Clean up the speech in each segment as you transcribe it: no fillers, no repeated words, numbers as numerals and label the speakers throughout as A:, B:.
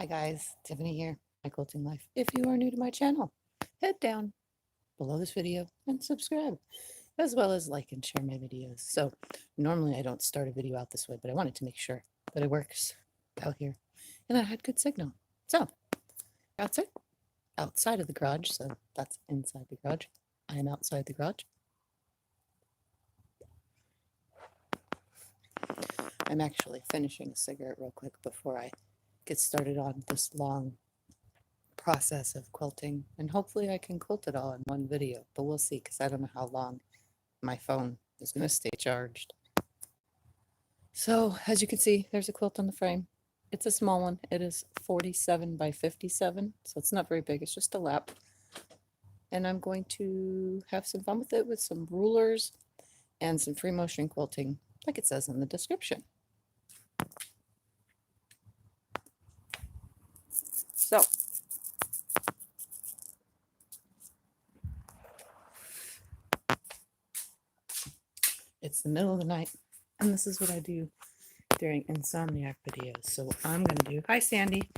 A: Hi guys, Tiffany here, my quilting life. If you are new to my channel, head down below this video and subscribe, as well as like and share my videos. So normally I don't start a video out this way, but I wanted to make sure that it works out here and I had good signal. So outside of the garage, so that's inside the garage. I am outside the garage. I'm actually finishing a cigarette real quick before I get started on this long process of quilting, and hopefully I can quilt it all in one video, but we'll see because I don't know how long my phone is going to stay charged. So as you can see, there's a quilt on the frame. It's a small one. It is 47 by 57, so it's not very big. It's just a lap, and I'm going to have some fun with it with some rulers and some free motion quilting like it says in the description. So it's the middle of the night, and this is what I do during Insomniac videos. So what I'm going to do, hi Sandy,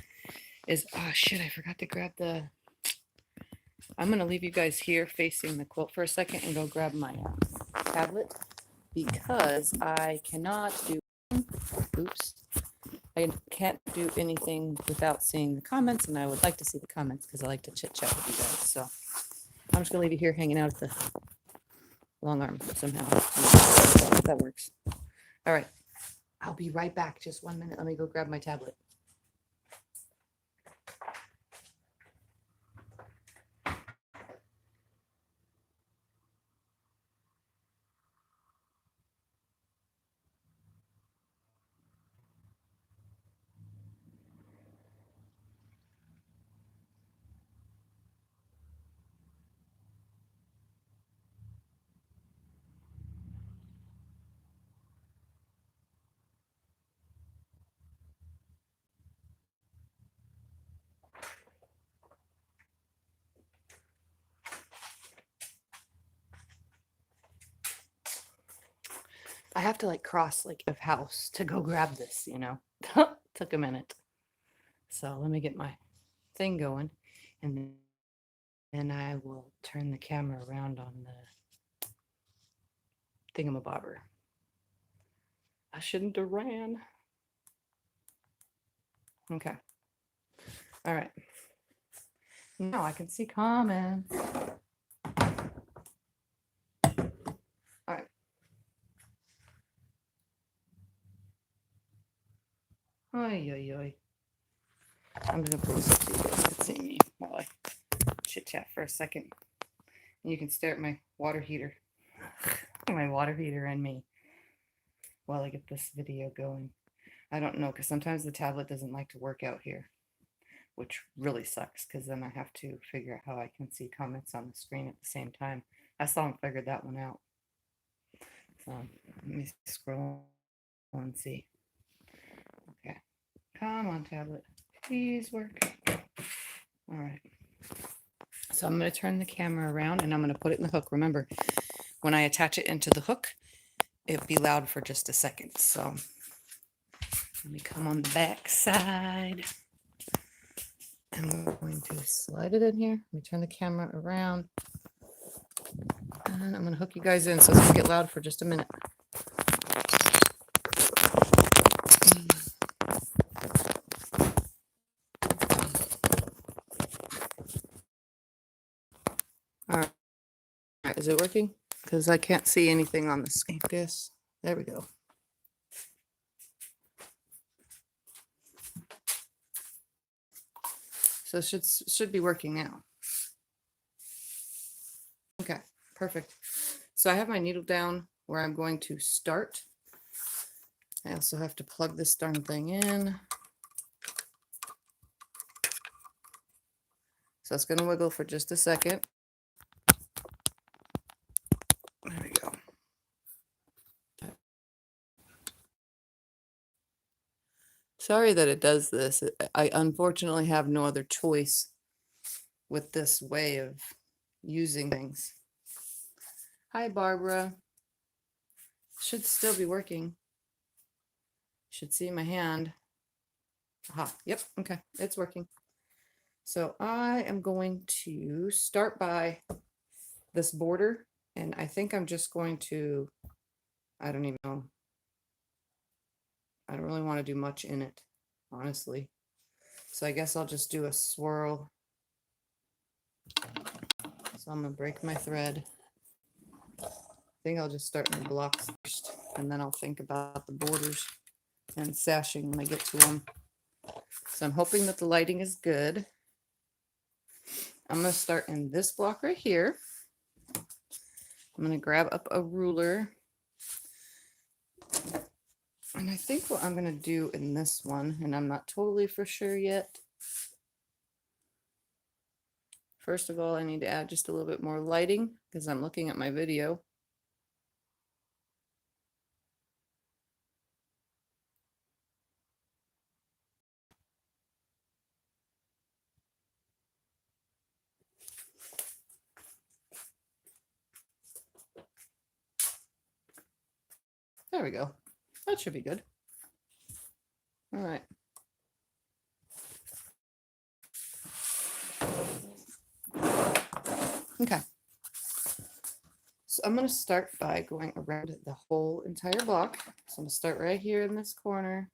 A: is, oh shit, I forgot to grab I'm going to leave you guys here facing the quilt for a second and go grab my tablet because I cannot do, I can't do anything without seeing the comments, and I would like to see the comments because I like to chit chat with you guys. So I'm just going to leave you here hanging out at the Longarm somehow. If that works. All right. I'll be right back. Just 1 minute. Let me go grab my tablet. I have to like cross like a house to go grab this, you know. Took a minute. So let me get my thing going, and then I will turn the camera around on the thingamabobber. I shouldn't have ran. Okay. All right. Now I can see comments. All right. Oy, oy, oy. I'm going to put this up so you guys can see me while I chit chat for a second. And you can stare at my water heater. My water heater and me while I get this video going. I don't know, because sometimes the tablet doesn't like to work out here, which really sucks because then I have to figure out how I can see comments on the screen at the same time. I still haven't figured that one out. So let me scroll and see. Okay. Come on, tablet. Please work. All right. So I'm going to turn the camera around and I'm going to put it in the hook. Remember, when I attach it into the hook, it'll be loud for just a second. So let me come on the back side. I'm going to slide it in here. Let me turn the camera around. And I'm going to hook you guys in so it's going to get loud for just a minute. All right. Is it working? Because I can't see anything on the screen. This. There we go. So it should be working now. Okay, perfect. So I have my needle down where I'm going to start. I also have to plug this darn thing in. So it's going to wiggle for just a second. There we go. Sorry that it does this. I unfortunately have no other choice with this way of using things. Hi, Barbara. Should still be working. Should see my hand. Aha, yep, okay, it's working. So I am going to start by this border, and I think I'm just going to, I don't even know. I don't really want to do much in it, honestly. So I guess I'll just do a swirl. So I'm gonna break my thread. I think I'll just start my blocks first, and then I'll think about the borders and sashing when I get to them. So I'm hoping that the lighting is good. I'm gonna start in this block right here. I'm gonna grab up a ruler. And I think what I'm gonna do in this one, and I'm not totally for sure yet. First of all, I need to add just a little bit more lighting because I'm looking at my video. There we go. That should be good. All right. Okay. So I'm going to start by going around the whole entire block. So I'm going to start right here in this corner.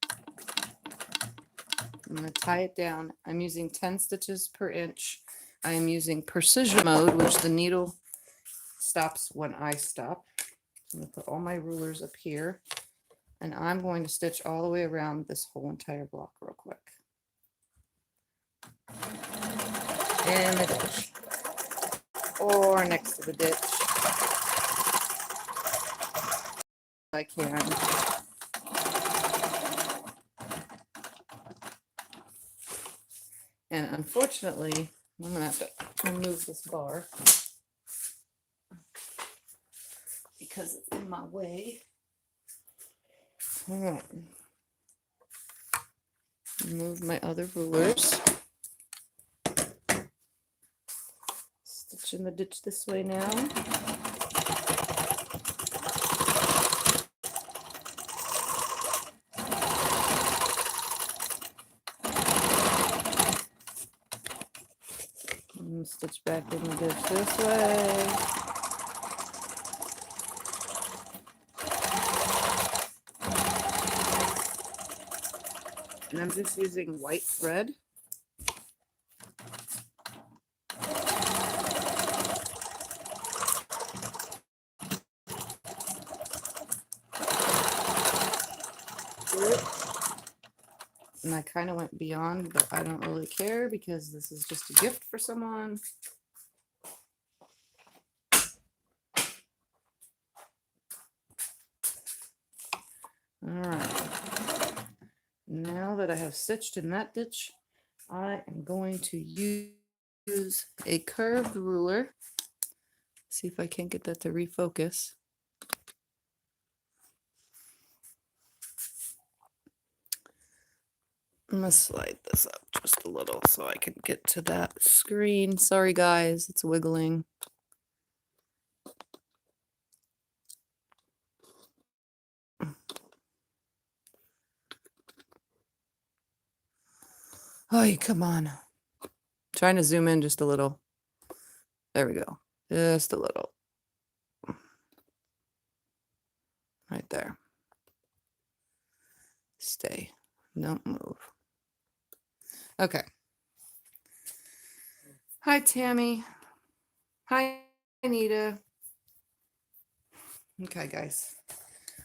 A: I'm going to tie it down. I'm using 10 stitches per inch. I am using precision mode, which the needle stops when I stop. I'm going to put all my rulers up here, and I'm going to stitch all the way around this whole entire block real quick. In the ditch, or next to the ditch, if I can. And unfortunately, I'm going to have to remove this bar because it's in my way. All right. Move my other rulers. Stitch in the ditch this way now. And stitch back in the ditch this way. And I'm just using white thread. And I kind of went beyond, but I don't really care because this is just a gift for someone. All right. Now that I have stitched in that ditch, I am going to use a curved ruler. See if I can't get that to refocus. I'm gonna slide this up just a little so I can get to that screen. Sorry guys, it's wiggling. Oh, come on. Trying to zoom in just a little. There we go. Just a little. Right there. Stay. Don't move. Okay. Hi, Tammy. Hi, Anita. Okay, guys.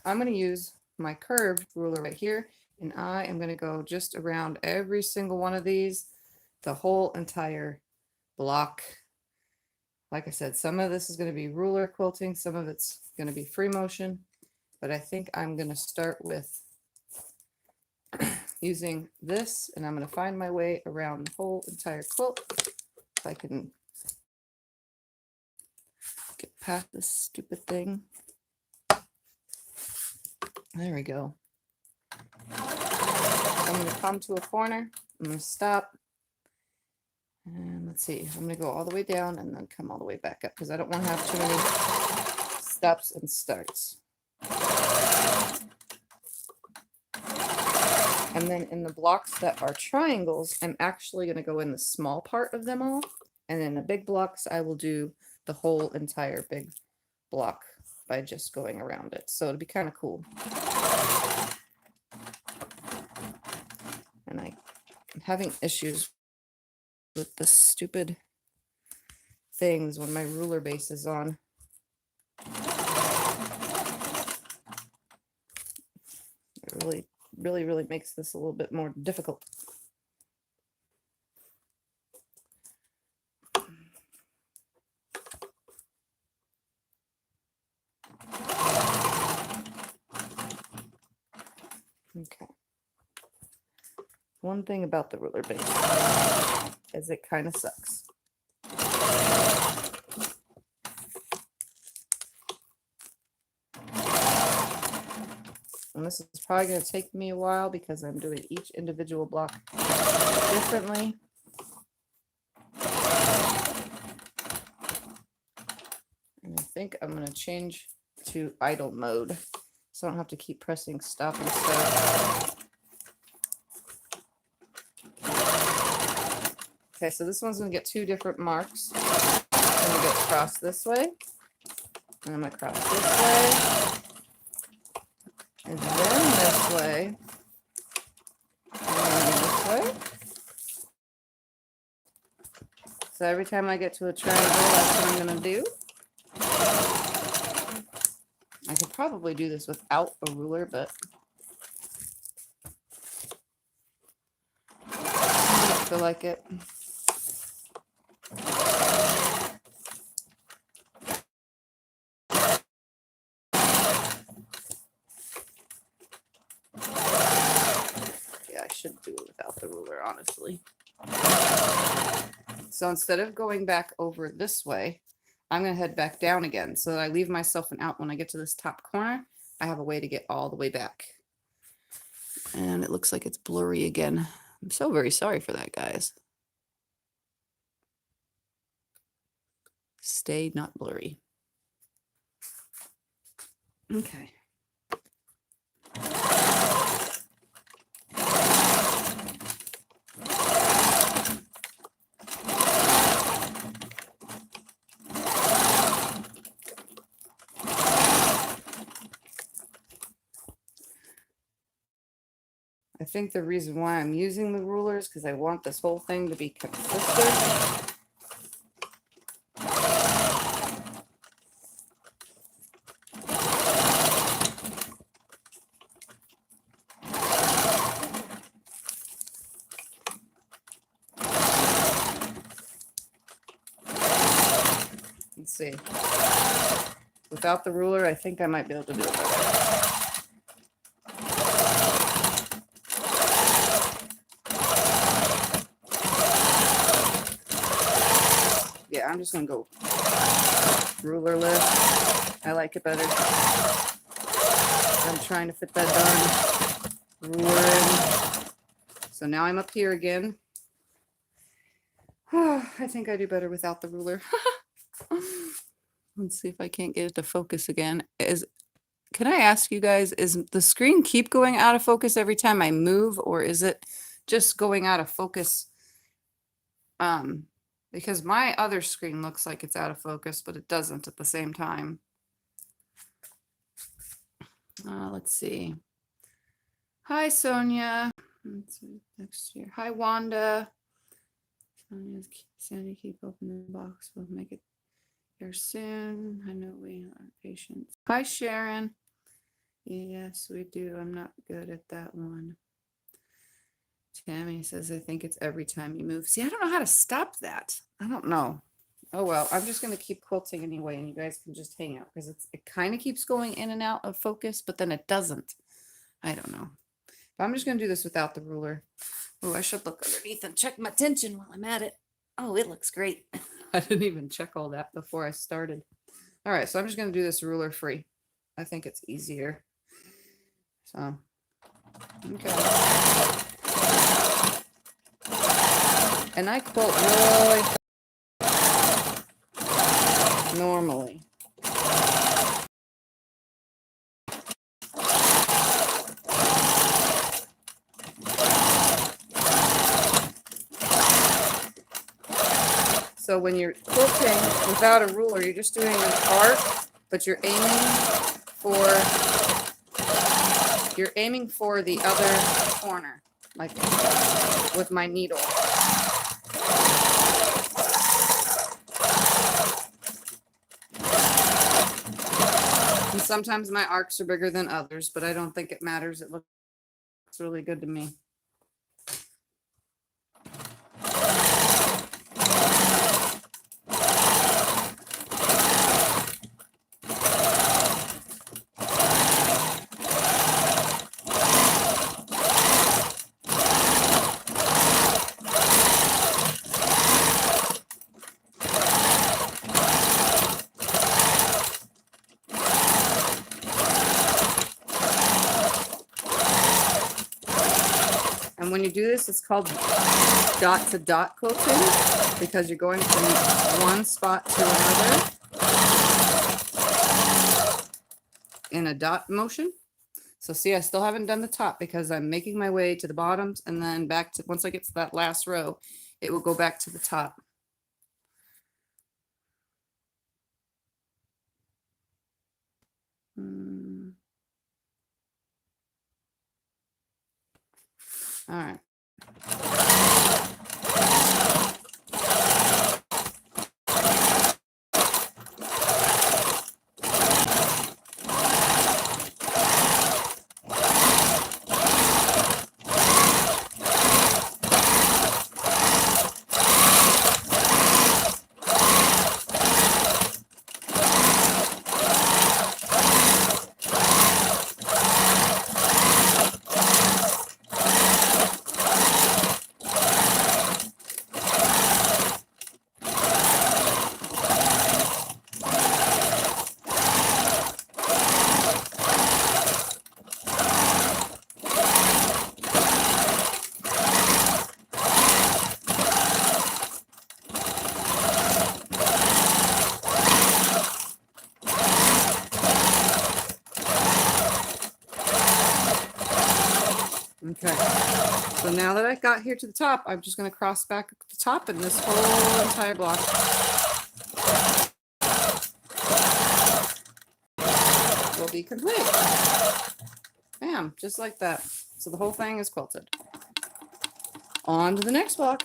A: I'm going to use my curved ruler right here, and I am going to go just around every single one of these, the whole entire block. Like I said, some of this is going to be ruler quilting, some of it's going to be free motion, but I think I'm going to start with using this, and I'm going to find my way around the whole entire quilt. If I can get past this stupid thing. There we go. I'm going to come to a corner. I'm going to stop. And let's see. I'm going to go all the way down and then come all the way back up because I don't want to have too many stops and starts. And then in the blocks that are triangles, I'm actually going to go in the small part of them all. And in the big blocks, I will do the whole entire big block by just going around it. So it'll be kind of cool. And I'm having issues with the stupid things when my ruler base is on. It really makes this a little bit more difficult. Okay. One thing about the ruler base is it kind of sucks. And this is probably going to take me a while because I'm doing each individual block differently. And I think I'm going to change to idle mode so I don't have to keep pressing stop and start. Okay, so this one's going to get two different marks. I'm going to get cross this way, and I'm going to cross this way, and then this way, and then this way. So every time I get to a triangle, that's what I'm going to do. I could probably do this without a ruler, but I don't feel like it. Yeah, I should do it without the ruler, honestly. So instead of going back over this way, I'm going to head back down again so that I leave myself an out when I get to this top corner. I have a way to get all the way back. And it looks like it's blurry again. I'm so very sorry for that, guys. Stay not blurry. Okay. I think the reason why I'm using the ruler is because I want this whole thing to be consistent. Let's see. Without the ruler, I think I might be able to do it better. Yeah, I'm just gonna go rulerless. I like it better. I'm trying to fit that darn ruler in. So now I'm up here again. I think I do better without the ruler. Let's see if I can't get it to focus again. Can I ask you guys, is the screen keep going out of focus every time I move, or is it just going out of focus? Because my other screen looks like it's out of focus, but it doesn't at the same time. Let's see. Hi, Sonia. Let's see, next year. Hi, Wanda. Sandy, keep opening the box. We'll make it here soon. I know we are patient. Hi, Sharon. Yes, we do. I'm not good at that one. Tammy says, I think it's every time you move. See, I don't know how to stop that. I don't know. Oh, well, I'm just going to keep quilting anyway, and you guys can just hang out because it kind of keeps going in and out of focus, but then it doesn't. I don't know. But I'm just going to do this without the ruler. Oh, I should look underneath and check my tension while I'm at it. Oh, it looks great. I didn't even check all that before I started. All right, so I'm just going to do this ruler free. I think it's easier. So, okay. And I quilt really normally. So when you're quilting without a ruler, you're just doing an arc, but you're aiming for the other corner, like with my needle. And sometimes my arcs are bigger than others, but I don't think it matters. It looks really good to me. And when you do this, it's called dot to dot quilting because you're going from one spot to another in a dot motion. So see, I still haven't done the top because I'm making my way to the bottoms and then back to, once I get to that last row, it will go back to the top. All right. Okay, so now that I got here to the top, I'm just going to cross back at the top and this whole entire block will be complete. Bam, just like that. So the whole thing is quilted. On to the next block.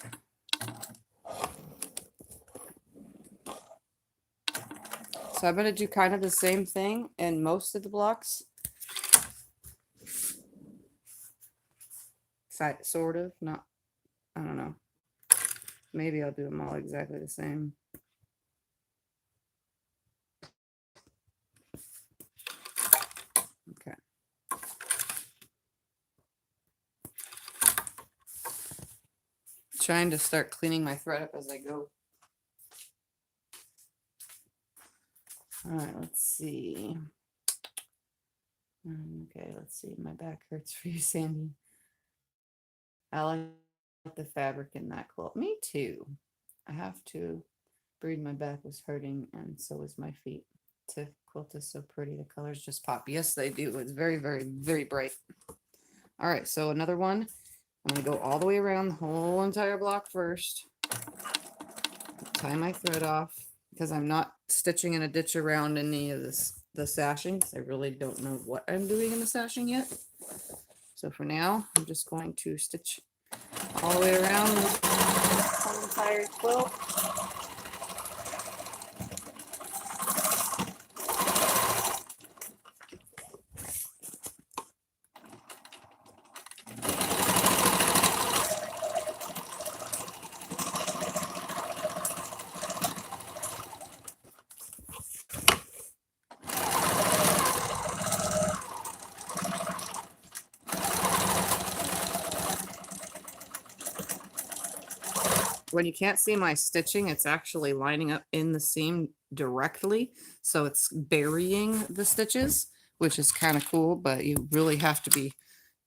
A: So I'm going to do kind of the same thing in most of the blocks. Sort of, not, I don't know. Maybe I'll do them all exactly the same. Okay. Trying to start cleaning my thread up as I go. All right, let's see. Okay, let's see. My back hurts for you, Sandy. I like the fabric in that quilt. Me too. I have to breathe. My back was hurting, and so was my feet. The quilt is so pretty. The colors just pop. Yes, they do. It's very, very, very bright. All right, so another one. I'm going to go all the way around the whole entire block first. Tie my thread off because I'm not stitching in a ditch around any of this, the sashing, because I really don't know what I'm doing in the sashing yet. So for now, I'm just going to stitch all the way around the whole entire quilt. When you can't see my stitching, it's actually lining up in the seam directly. So it's burying the stitches, which is kind of cool, but you really have to be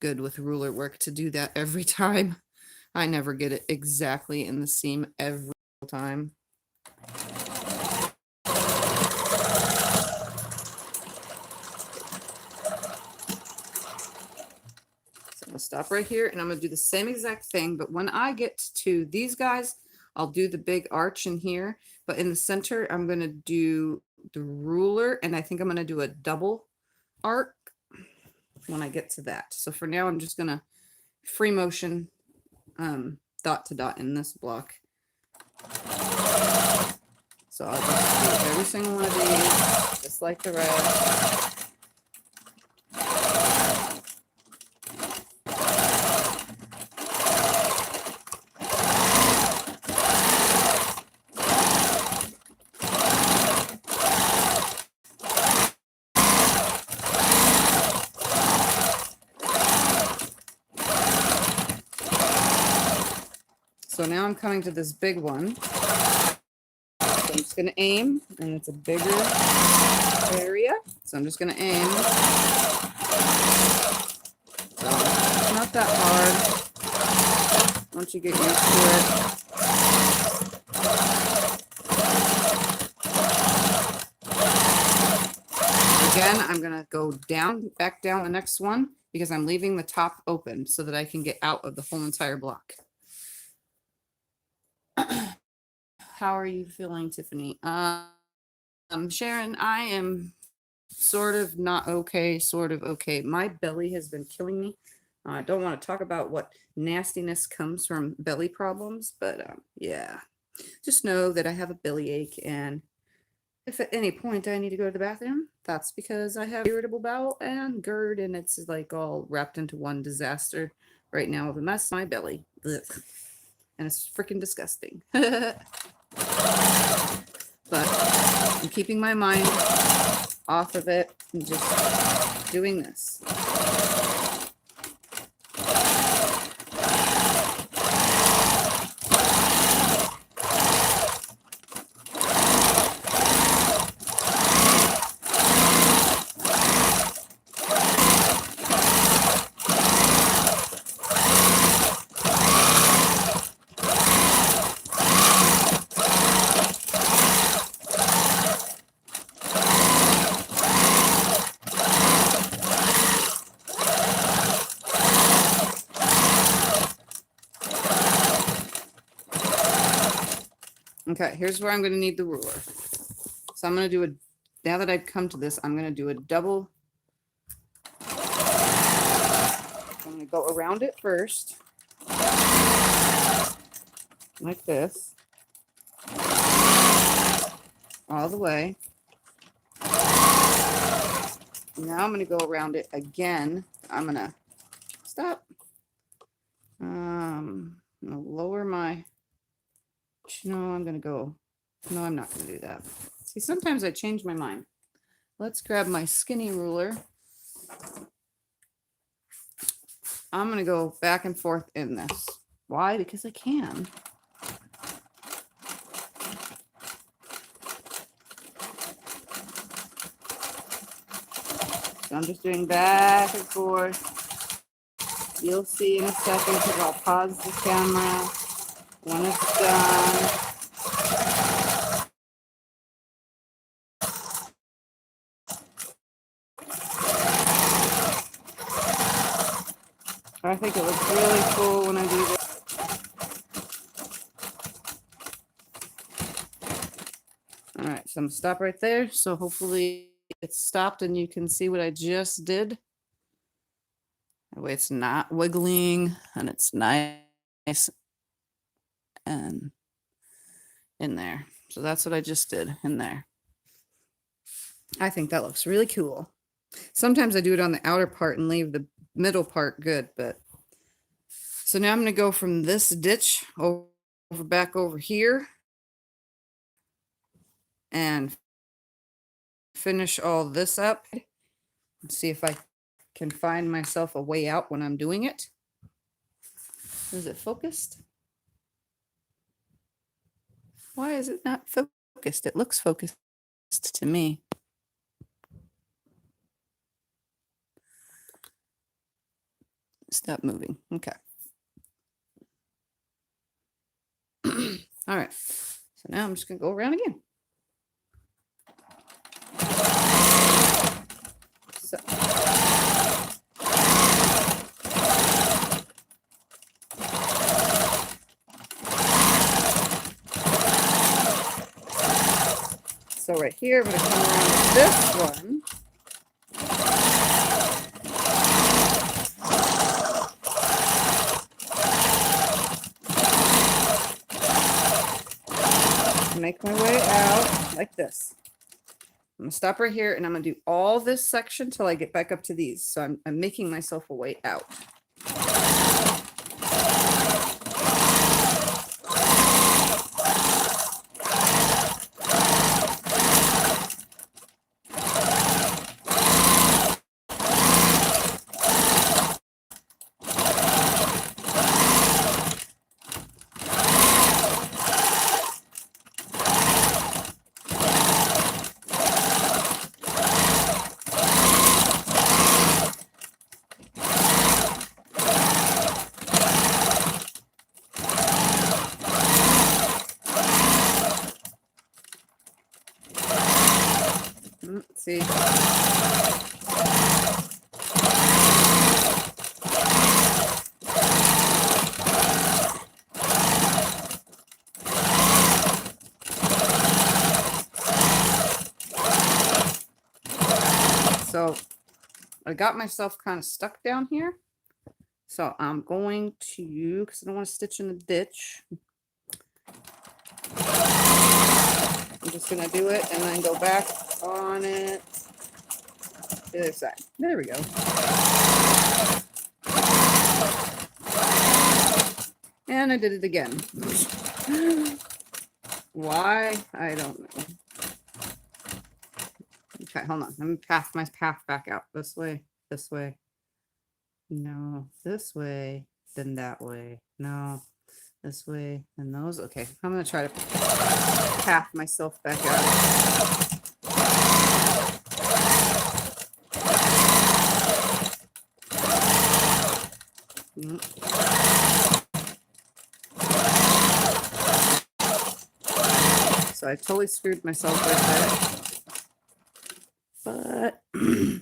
A: good with ruler work to do that every time. I never get it exactly in the seam every time. So I'm gonna stop right here and I'm gonna do the same exact thing, but when I get to these guys, I'll do the big arch in here, but in the center, I'm going to do the ruler, and I think I'm going to do a double arc when I get to that. So for now, I'm just going to free motion dot to dot in this block. So I'll just do every single one of these, just like the rest. So now I'm coming to this big one. So I'm just going to aim, and it's a bigger area. So I'm just going to aim. So it's not that hard once you get used to it. Again, I'm going to go down, back down the next one because I'm leaving the top open so that I can get out of the whole entire block. How are you feeling, Tiffany? Sharon, I am sort of not okay, sort of okay. My belly has been killing me. I don't want to talk about what nastiness comes from belly problems, but yeah, just know that I have a belly ache, and if at any point I need to go to the bathroom, that's because I have irritable bowel and GERD, and it's like all wrapped into one disaster right now of a mess in my belly. Ugh. And it's freaking disgusting. But I'm keeping my mind off of it and just doing this. Okay, here's where I'm going to need the ruler. So I'm going to do a, now that I've come to this, I'm going to do a double. I'm going to go around it first, like this, all the way. Now I'm going to go around it again. I'm going to stop. I'm going to lower my, no, I'm going to go, no, I'm not going to do that. See, sometimes I change my mind. Let's grab my skinny ruler. I'm going to go back and forth in this. Why? Because I can. So I'm just doing back and forth. You'll see in a second because I'll pause the camera when it's done. I think it looks really cool when I do this. All right, so I'm gonna stop right there. So hopefully it's stopped and you can see what I just did. That way it's not wiggling and it's nice and in there. So that's what I just did in there. I think that looks really cool. Sometimes I do it on the outer part and leave the middle part good, but so now I'm going to go from this ditch over back over here and finish all this up and see if I can find myself a way out when I'm doing it. Is it focused? Why is it not focused? It looks focused to me. Stop moving. Okay. All right. So now I'm just going to go around again. So. So right here, I'm going to come around with this one. Make my way out like this. I'm gonna stop right here and I'm gonna do all this section till I get back up to these. So I'm making myself a way out. Let's see. So I got myself kind of stuck down here. So I'm going to, because I don't want to stitch in the ditch. I'm just going to do it and then go back on it. The other side. There we go. And I did it again. Why? I don't know. Okay, hold on. Let me path my path back out. This way, this way. No, this way, then that way. No, this way, and those. Okay, I'm going to try to path myself back out. So I totally screwed myself right there. But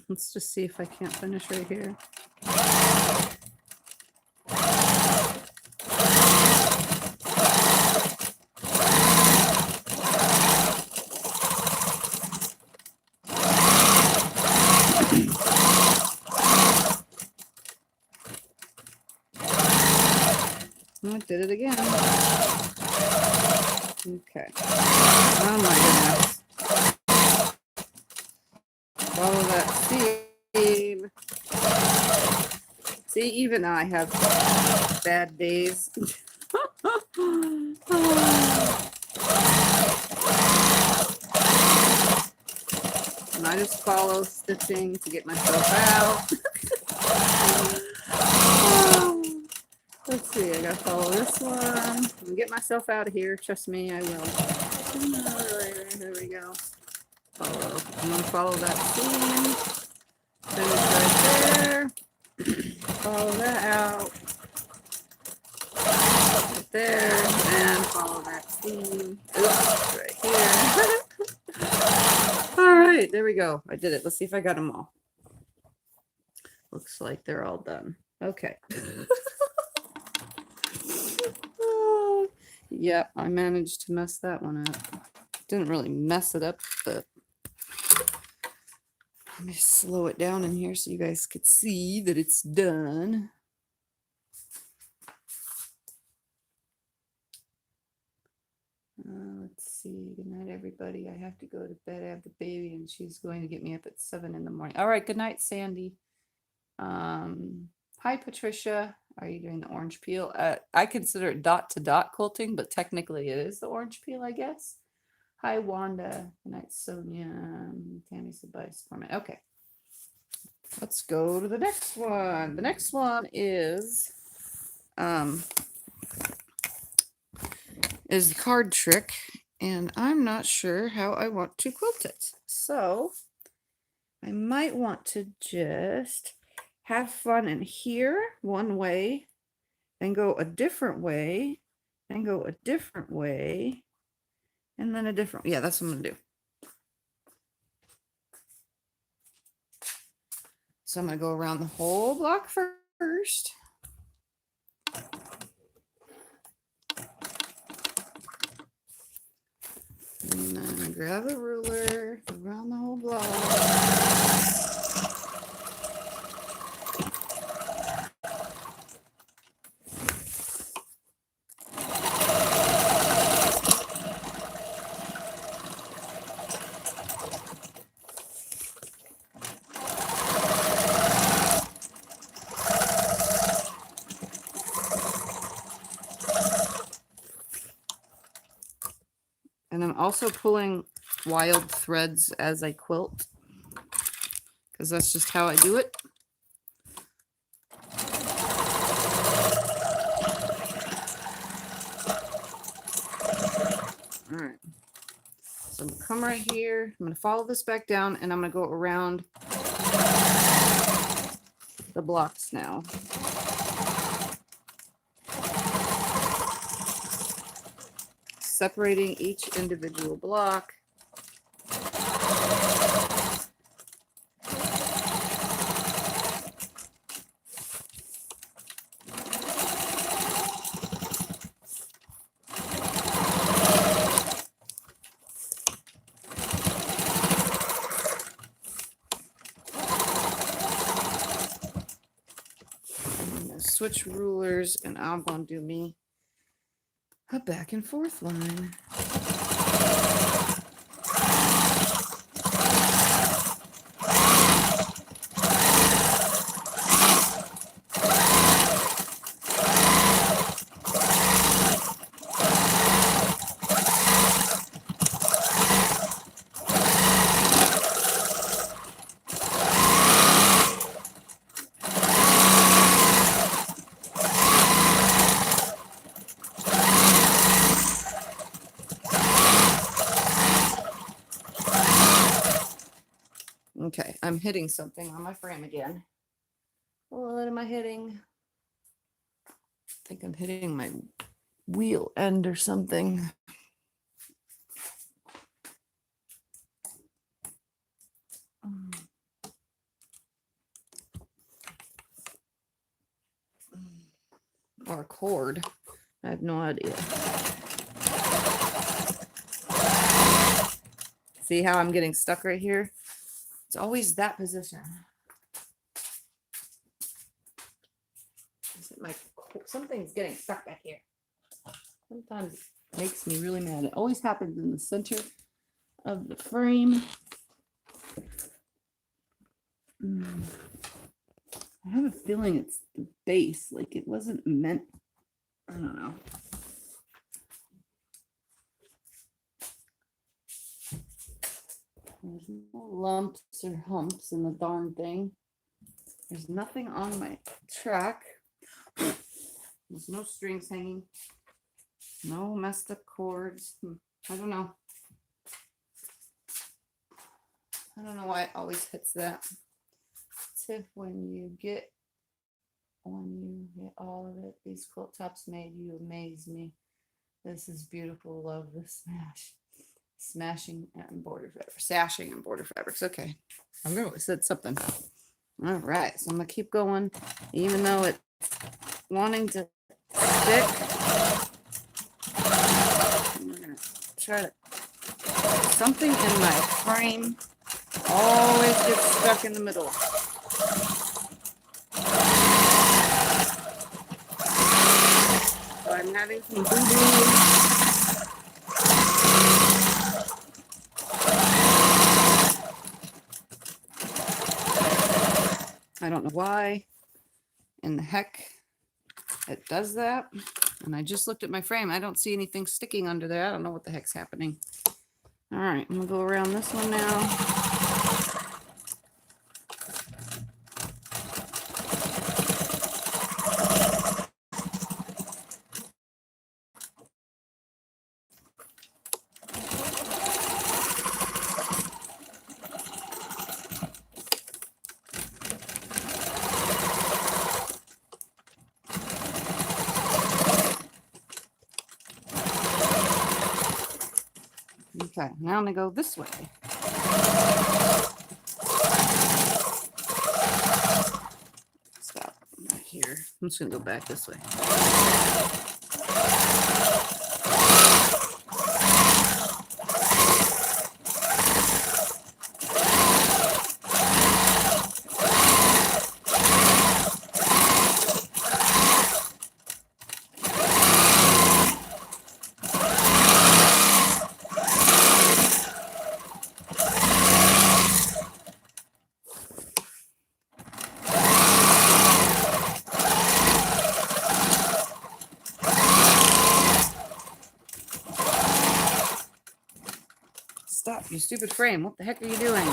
A: let's just see if I can't finish right here. I did it again. Okay. Oh my goodness. Follow that seam. See, even I have bad days. And I just follow stitching to get myself out. Let's see, I gotta follow this one and get myself out of here. Trust me, I will. There we go. Follow. I'm gonna follow that seam. Finish right there. Follow that out. Right there. And follow that seam. Oops, right here. All right, there we go. I did it. Let's see if I got them all. Looks like they're all done. Okay. Yep, I managed to mess that one up. Didn't really mess it up, but let me slow it down in here so you guys could see that it's done. Let's see. Good night, everybody. I have to go to bed. I have the baby, and she's going to get me up at 7 in the morning. All right. Good night, Sandy. Hi, Patricia. Are you doing the orange peel? I consider it dot to dot quilting, but technically it is the orange peel, I guess. Hi, Wanda. Good night, Sonia. Tammy said bye, format. Okay. Let's go to the next one. The next one is the card trick, and I'm not sure how I want to quilt it. So I might want to just have fun in here one way, then go a different way, then go a different way, and then a different, yeah, that's what I'm gonna do. So I'm gonna go around the whole block first. And then grab a ruler. And I'm also pulling wild threads as I quilt, because that's just how I do it. All right. So I'm gonna come right here. I'm gonna follow this back down, and I'm gonna go around the blocks now. Separating each individual block. I'm gonna switch rulers, and I'm gonna do me a back and forth line. Okay, I'm hitting something on my frame again. What am I hitting? I think I'm hitting my wheel end or something. Or a cord. I have no idea. See how I'm getting stuck right here? It's always that position. Something's getting stuck back here. Sometimes it makes me really mad. It always happens in the center of the frame. I have a feeling it's the base, like it wasn't meant. I don't know. There's no lumps or humps in the darn thing. There's nothing on my track. There's no strings hanging. No messed up cords. I don't know. I don't know why it always hits that. Tiff, when you get all of it, these quilt tops made, you amaze me. This is beautiful. Love the smash. Smashing and border fabrics. Sashing and border fabrics. Okay. I remember I said something. All right. So I'm going to keep going, even though it's wanting to stick. We're going to try to. Something in my frame always gets stuck in the middle. So I'm having some boo-boo. I don't know why in the heck it does that. And I just looked at my frame. I don't see anything sticking under there. I don't know what the heck's happening. All right, I'm gonna go around this one now. Okay, now I'm gonna go this way. Stop right here. I'm just gonna go back this way. You stupid frame. What the heck are you doing?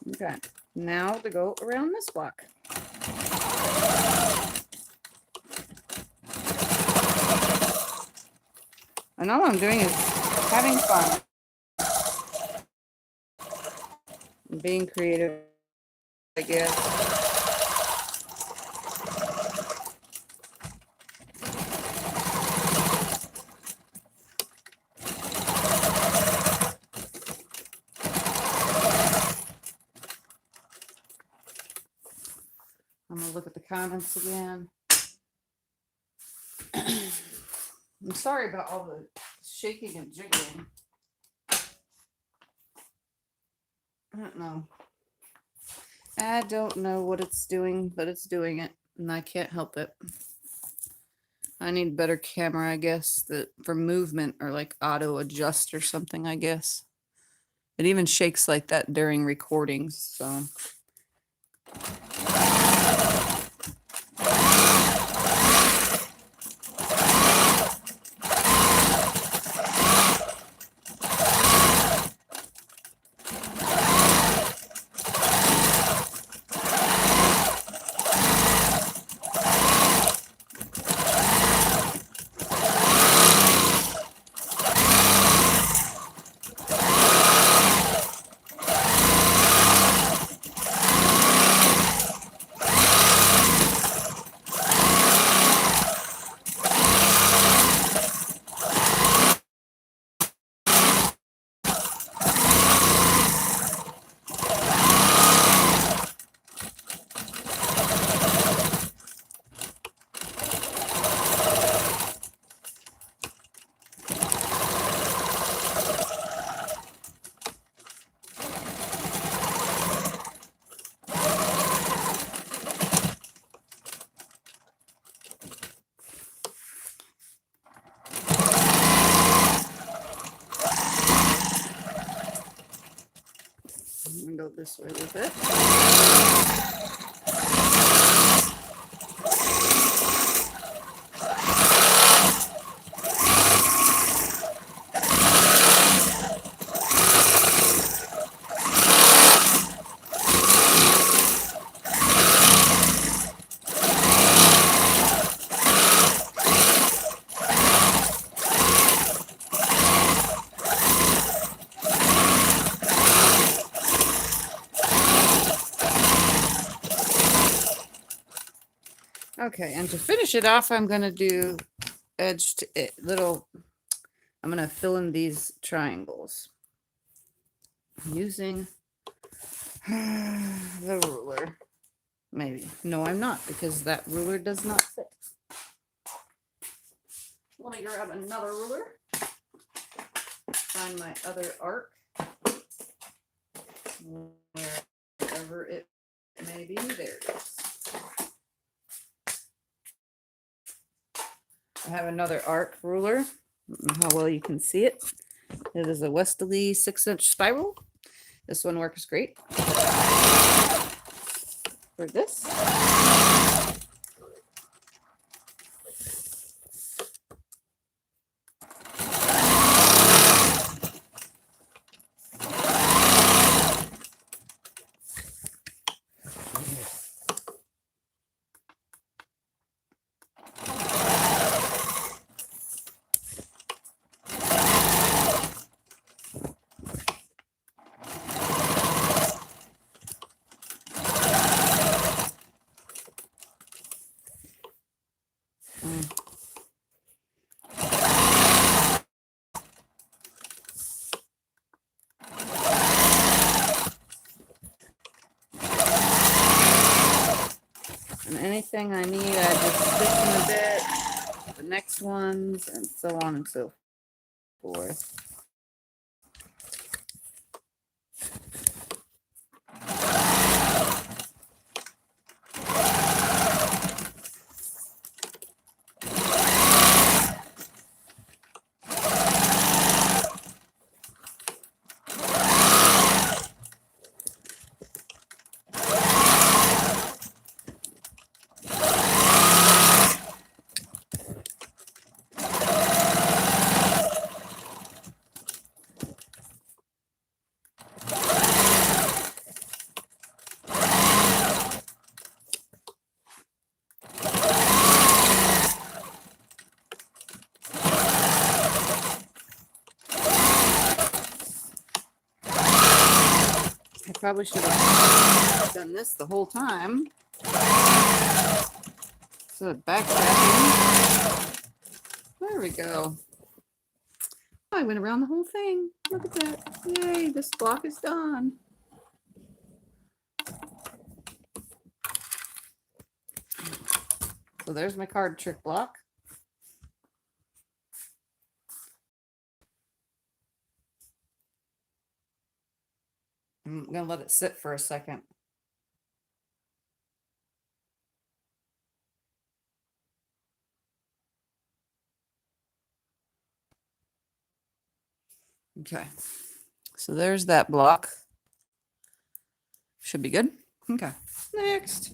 A: Okay, now to go around this block. And all I'm doing is having fun and being creative, I guess. I'm gonna look at the comments again. I'm sorry about all the shaking and jiggling. I don't know what it's doing, but it's doing it, and I can't help it. I need better camera, I guess, that for movement or like auto adjust or something, I guess. It even shakes like that during recordings, so. I'm gonna go this way with it. Okay, and to finish it off, I'm gonna do edge to it, I'm gonna fill in these triangles using the ruler. Maybe. No, I'm not, because that ruler does not fit. Let me grab another ruler. Find my other arc. Wherever it may be, there it is. I have another arc ruler. I don't know how well you can see it. It is a Westerly 6-inch spiral. This one works great for this. And anything I need, I just stick in a bit, the next ones, and so on and so forth. probably should have done this the whole time. So backtracking. There we go. I went around the whole thing. Look at that. Yay, this block is done. So there's my card trick block. I'm going to let it sit for a second. Okay, so there's that block. Should be good. Okay, next.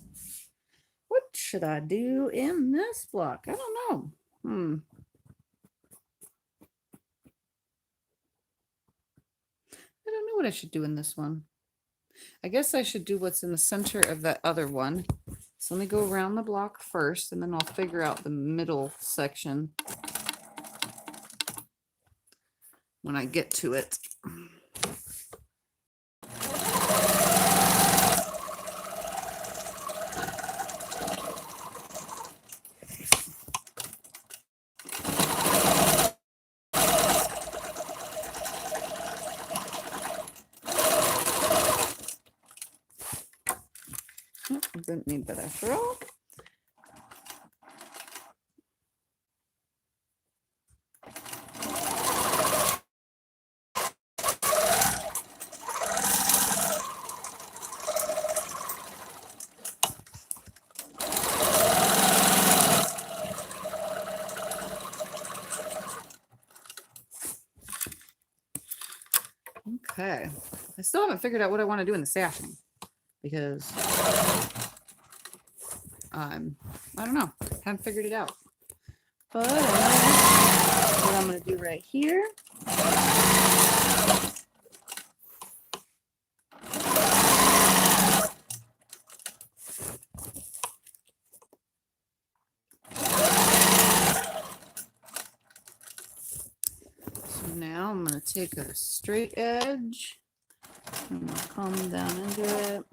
A: What should I do in this block? I don't know. I don't know what I should do in this one. I guess I should do what's in the center of that other one. So let me go around the block first, and then I'll figure out the middle section when I get to it. Didn't need that after all. Okay, I still haven't figured out what I want to do in the sashing because I don't know, haven't figured it out. But I know what I'm going to do right here. So now I'm going to take a straight edge and I'm going to come down into it.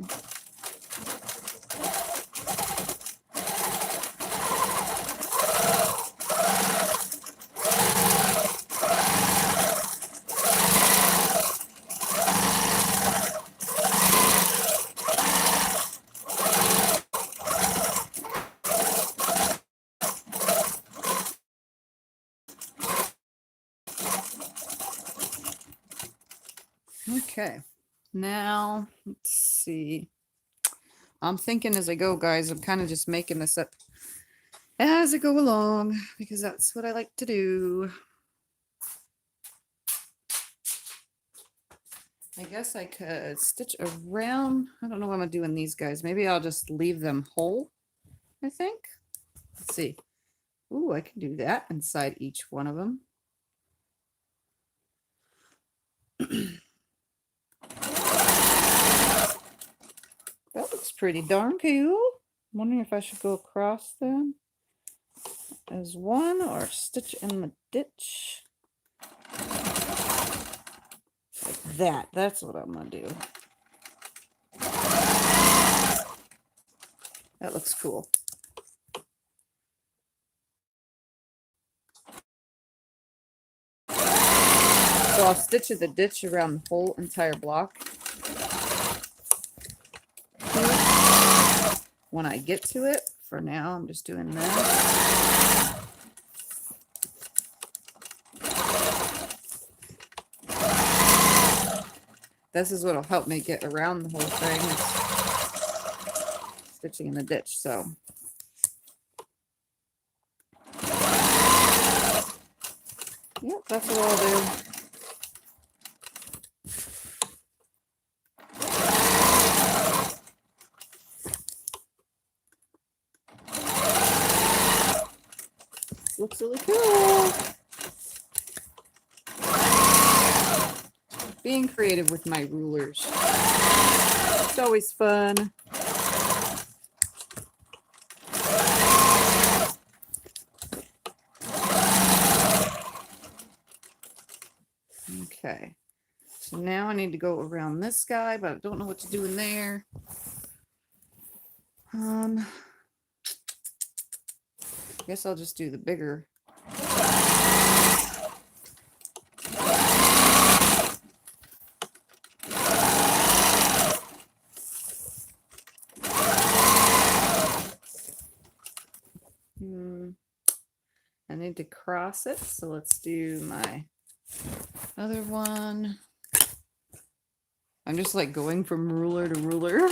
A: Okay, now let's see. I'm thinking as I go, guys. I'm kind of just making this up as I go along because that's what I like to do. I guess I could stitch around. I don't know what I'm gonna do in these guys. Maybe I'll just leave them whole, I think. Let's see. Ooh, I can do that inside each one of them. That looks pretty darn cool. I'm wondering if I should go across them as one or stitch in the ditch. Like that. That's what I'm going to do. That looks cool. So I'll stitch in the ditch around the whole entire block when I get to it. For now, I'm just doing that. This is what will help me get around the whole thing. Stitching in the ditch, so. Yep, that's what I'll do. Looks really cool. Being creative with my rulers. It's always fun. Okay. So now I need to go around this guy, but I don't know what to do in there. I guess I'll just do the bigger. I need to cross it, so let's do my other one. I'm just like going from ruler to ruler.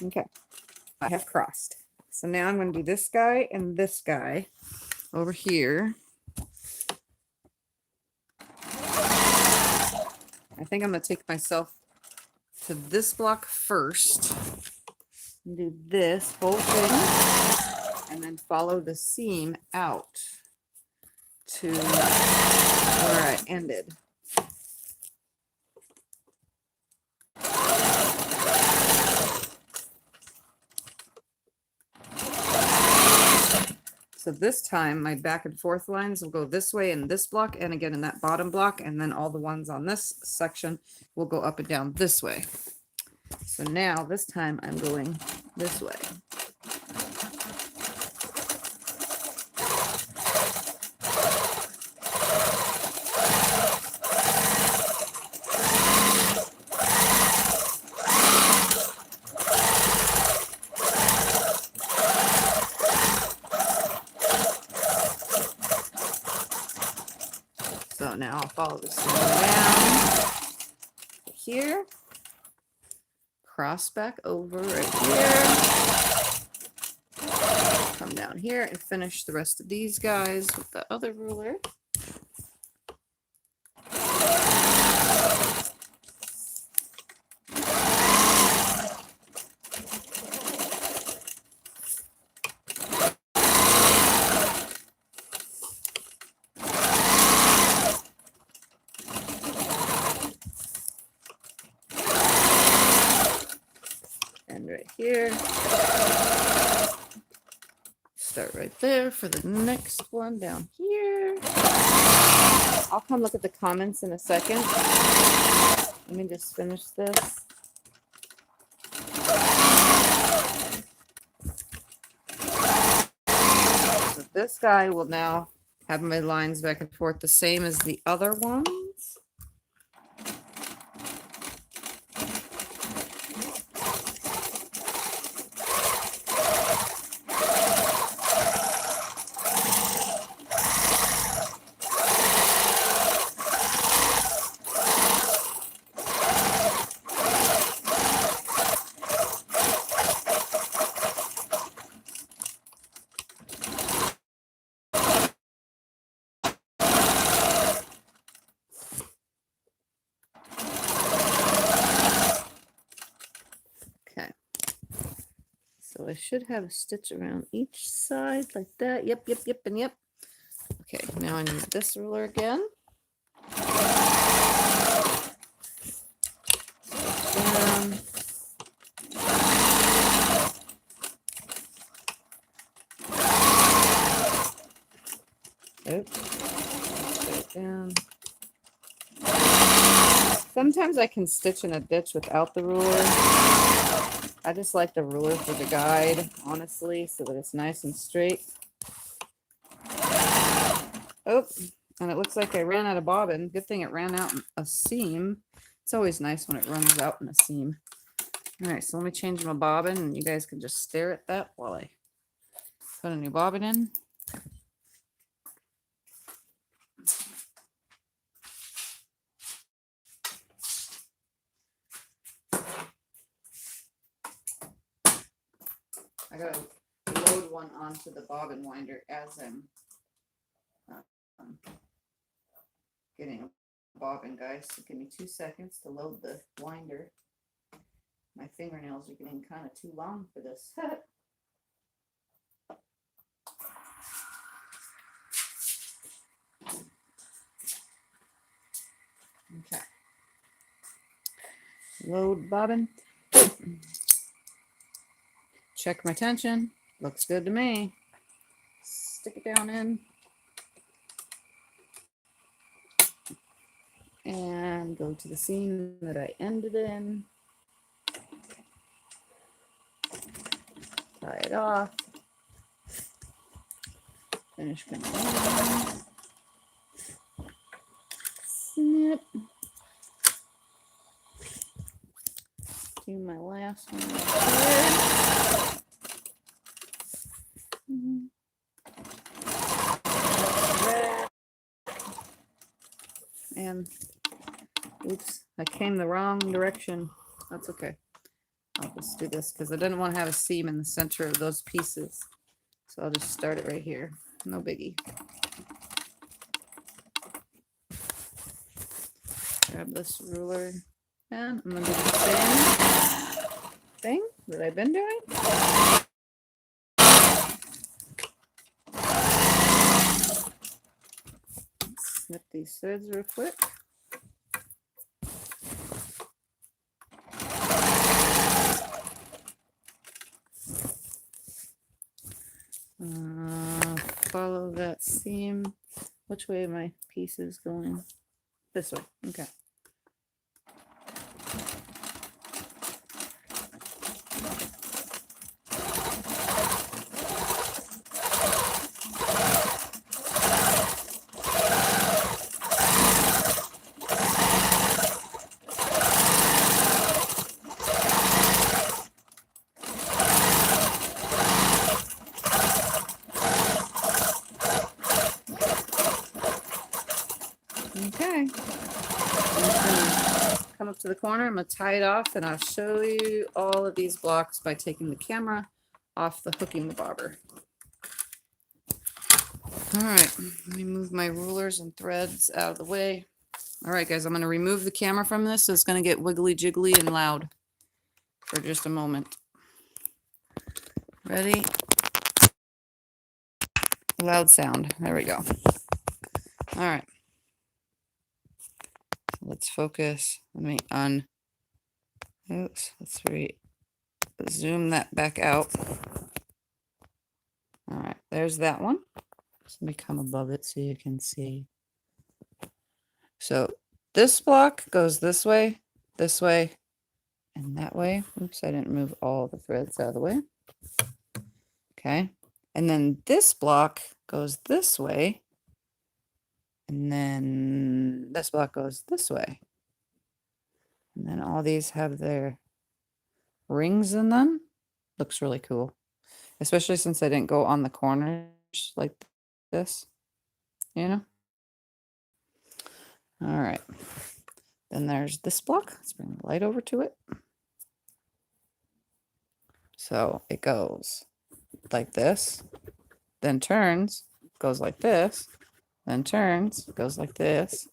A: Okay, I have crossed. So now I'm going to do this guy and this guy over here. I think I'm going to take myself to this block first and do this whole thing and then follow the seam out to where I ended. So this time my back and forth lines will go this way in this block and again in that bottom block, and then all the ones on this section will go up and down this way. So now this time I'm going this way. So now I'll follow this down here, cross back over right here, come down here and finish the rest of these guys with the other ruler. Right here, start right there for the next one down here. I'll come look at the comments in a second. Let me just finish this. So this guy will now have my lines back and forth the same as the other ones. So I should have a stitch around each side like that. Yep, yep, yep, and yep. Okay, now I need this ruler again. Down. Oops. Straight down. Sometimes I can stitch in a ditch without the ruler. I just like the ruler for the guide, honestly, so that it's nice and straight. Oh, and it looks like I ran out of bobbin. Good thing it ran out in a seam. It's always nice when it runs out in a seam. All right, so let me change my bobbin, and you guys can just stare at that while I put a new bobbin in. I gotta load one onto the bobbin winder as I'm getting a bobbin, guys. So give me 2 seconds to load the winder. My fingernails are getting kind of too long for this. Load bobbin. Check my tension. Looks good to me. Stick it down in. And go to the seam that I ended in. Tie it off. Finish coming in. Snip. Do my last one right here. And oops, I came the wrong direction. That's okay. I'll just do this because I didn't want to have a seam in the center of those pieces. So I'll just start it right here. No biggie. Grab this ruler and I'm going to do the same thing that I've been doing. Snip these threads real quick. Follow that seam. Which way are my pieces going? This way. Okay. Okay. Come up to the corner. I'm going to tie it off and I'll show you all of these blocks by taking the camera off the hooking the bobber. All right, let me move my rulers and threads out of the way. All right, guys, I'm going to remove the camera from this. So it's going to get wiggly jiggly and loud for just a moment. Ready? Loud sound. There we go. All right. Let's focus. Let me let's zoom that back out. All right, there's that one. Let me come above it so you can see. So this block goes this way, and that way. Oops, I didn't move all the threads out of the way. Okay, and then this block goes this way, and then this block goes this way. And then all these have their rings in them. Looks really cool, especially since I didn't go on the corners like this, you know? All right. Then there's this block. Let's bring the light over to it. So it goes like this, then turns, goes like this, then turns, goes like this,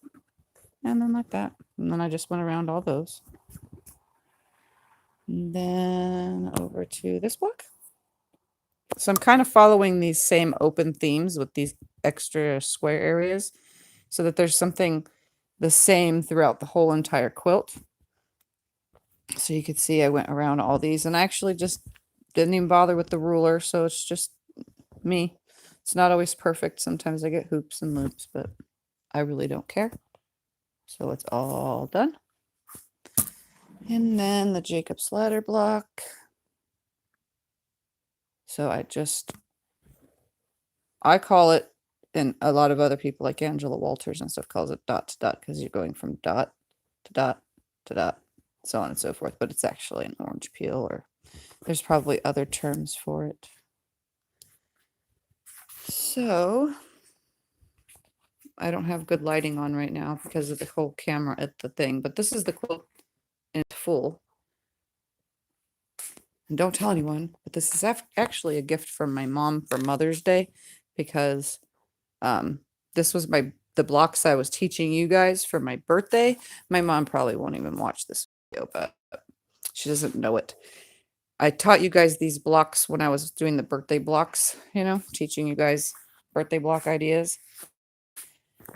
A: and then like that. And then I just went around all those. And then over to this block. So I'm kind of following these same open themes with these extra square areas so that there's something the same throughout the whole entire quilt. So you could see I went around all these and I actually just didn't even bother with the ruler. So it's just me. It's not always perfect. Sometimes I get hoops and loops, but I really don't care. So it's all done. And then the Jacob's ladder block. So I call it, and a lot of other people like Angela Walters and stuff calls it dot to dot because you're going from dot to dot to dot, so on and so forth. But it's actually an orange peel, or there's probably other terms for it. So I don't have good lighting on right now because of the whole camera at the thing, but this is the quilt in full. And don't tell anyone, but this is actually a gift from my mom for Mother's Day because this was the blocks I was teaching you guys for my birthday. My mom probably won't even watch this video, but she doesn't know it. I taught you guys these blocks when I was doing the birthday blocks, you know, teaching you guys birthday block ideas.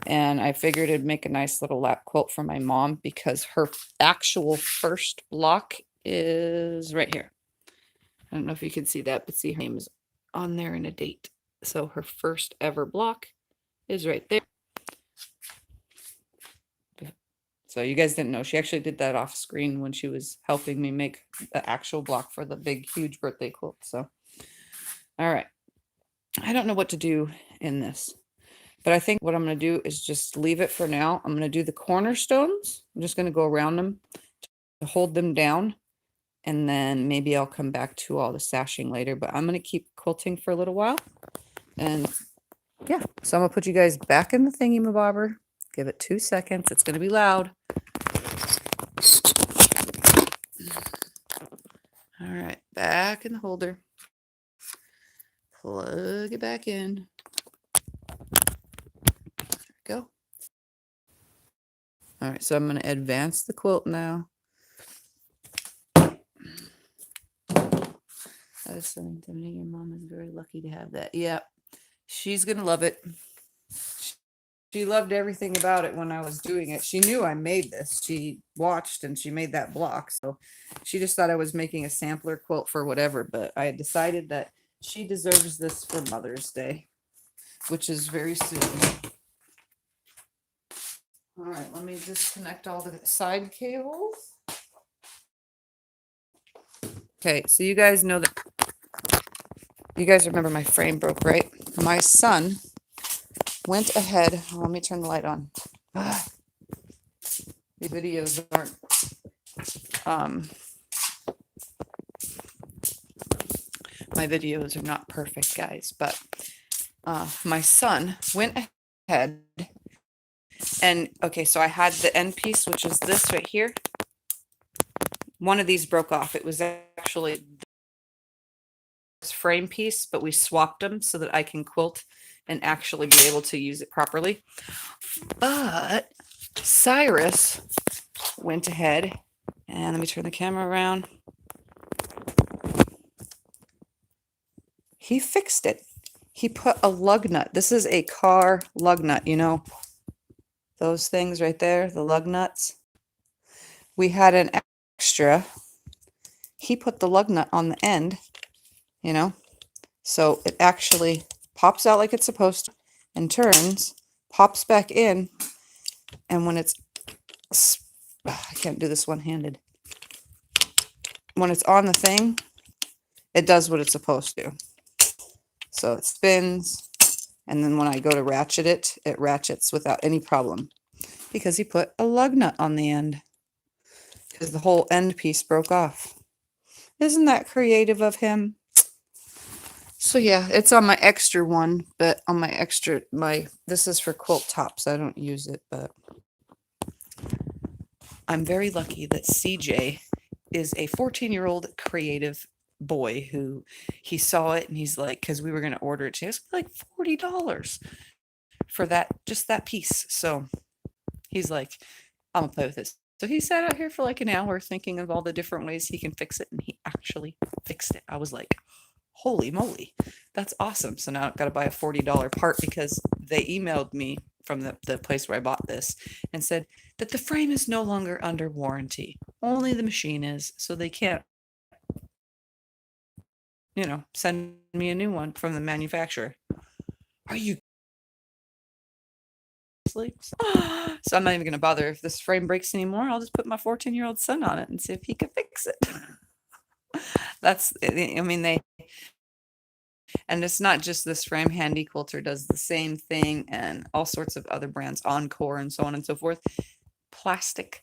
A: And I figured it'd make a nice little lap quilt for my mom because her actual first block is right here. I don't know if you can see that, but see her name is on there in a date. So her first ever block is right there. So you guys didn't know, she actually did that off screen when she was helping me make the actual block for the big, huge birthday quilt. So, all right. I don't know what to do in this, but I think what I'm going to do is just leave it for now. I'm going to do the cornerstones. I'm just going to go around them to hold them down. And then maybe I'll come back to all the sashing later, but I'm going to keep quilting for a little while. And yeah, so I'm going to put you guys back in the thingy-mabobber. Give it 2 seconds. It's going to be loud. All right, back in the holder. Plug it back in. There we go. All right, so I'm going to advance the quilt now. I was saying, Tiffany, your mom is very lucky to have that. Yeah, she's going to love it. She loved everything about it when I was doing it. She knew I made this. She watched and she made that block. So she just thought I was making a sampler quilt for whatever. But I had decided that she deserves this for Mother's Day, which is very soon. All right, let me disconnect all the side cables. Okay, so you guys know that. You guys remember my frame broke, right? My son went ahead. Oh, let me turn the light on. The videos aren't my videos are not perfect, guys, but my son went ahead and okay, so I had the end piece, which is this right here. One of these broke off. It was actually this frame piece, but we swapped them so that I can quilt and actually be able to use it properly. But Cyrus went ahead and let me turn the camera around. He fixed it. He put a lug nut. This is a car lug nut, you know, those things right there, the lug nuts. We had an extra. He put the lug nut on the end, you know, so it actually pops out like it's supposed to and turns, pops back in. And when it's, I can't do this one-handed. When it's on the thing, it does what it's supposed to. So it spins. And then when I go to ratchet it, it ratchets without any problem because he put a lug nut on the end because the whole end piece broke off. Isn't that creative of him? So yeah, it's on my extra one, but on my extra, this is for quilt tops. I don't use it, but I'm very lucky that CJ is a 14-year-old creative boy who he saw it and he's like, because we were going to order it, it's like $40 for that, just that piece. So he's like, I'm gonna play with this. So he sat out here for like an hour thinking of all the different ways he can fix it, and he actually fixed it. I was like, holy moly, that's awesome. So now I've got to buy a $40 part because they emailed me from the place where I bought this and said that the frame is no longer under warranty. Only the machine is, so they can't, you know, send me a new one from the manufacturer. Are you sleep? So I'm not even going to bother. If this frame breaks anymore, I'll just put my 14-year-old son on it and see if he can fix it. That's, I mean, and it's not just this frame. Handy Quilter does the same thing, and all sorts of other brands, Encore and so on and so forth. Plastic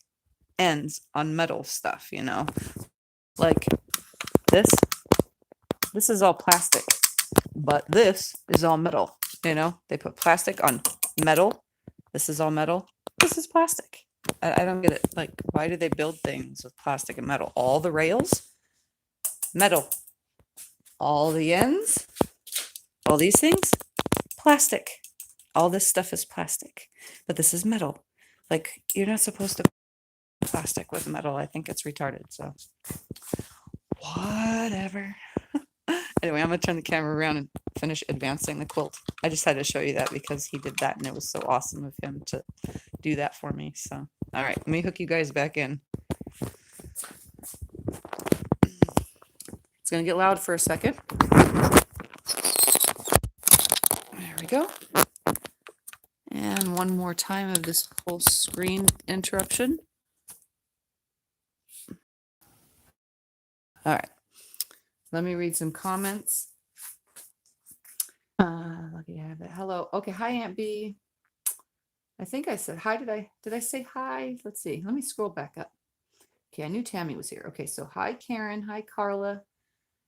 A: ends on metal stuff, you know, like this is all plastic, but this is all metal, you know, they put plastic on metal. This is all metal. This is plastic. I don't get it. Like, why do they build things with plastic and metal? All the rails, metal. All the ends, all these things, plastic. All this stuff is plastic, but this is metal. Like, you're not supposed to put plastic with metal. I think it's retarded. So, whatever. Anyway, I'm gonna turn the camera around and finish advancing the quilt. I just had to show you that because he did that and it was so awesome of him to do that for me. So, all right, let me hook you guys back in. It's gonna get loud for a second. There we go. And one more time of this whole screen interruption. All right, let me read some comments. Lucky I have it. Hello. Okay. Hi, Aunt B. I think I said hi. Did I say hi? Let's see. Let me scroll back up. Okay, I knew Tammy was here. Okay, so hi, Karen. Hi, Carla.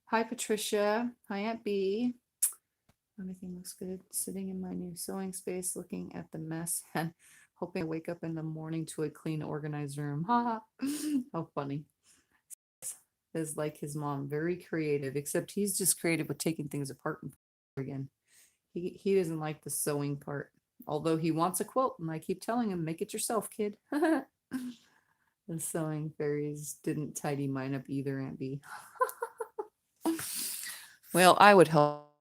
A: Hi, Patricia. Hi, Aunt B. Everything looks good. Sitting in my new sewing space, looking at the mess and hoping I wake up in the morning to a clean, organized room. Ha! How funny. Is like his mom, very creative, except he's just creative with taking things apart and again. He doesn't like the sewing part, although he wants a quilt, and I keep telling him, make it yourself, kid. The sewing fairies didn't tidy mine up either, Aunt B. Well, I would help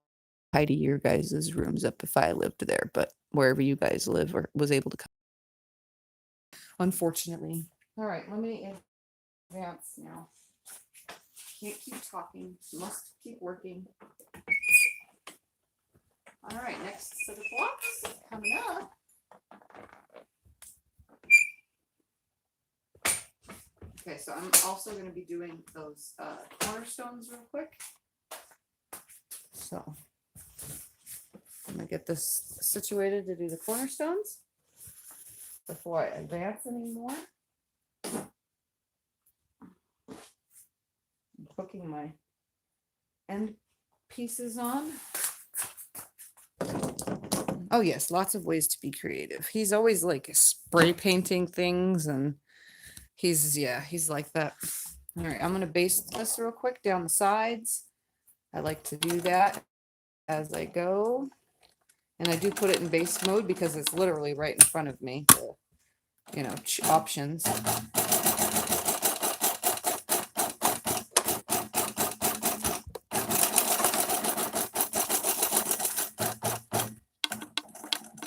A: tidy your guys' rooms up if I lived there, but wherever you guys live or was able to come. Unfortunately. All right, let me advance now. Can't keep talking, must keep working. All right, next set of blocks coming up. Okay, so I'm also going to be doing those cornerstones real quick. So I'm going to get this situated to do the cornerstones before I advance anymore. I'm hooking my end pieces on. Oh yes, lots of ways to be creative. He's always like spray painting things and he's like that. All right, I'm going to baste this real quick down the sides. I like to do that as I go. And I do put it in baste mode because it's literally right in front of me. You know, options.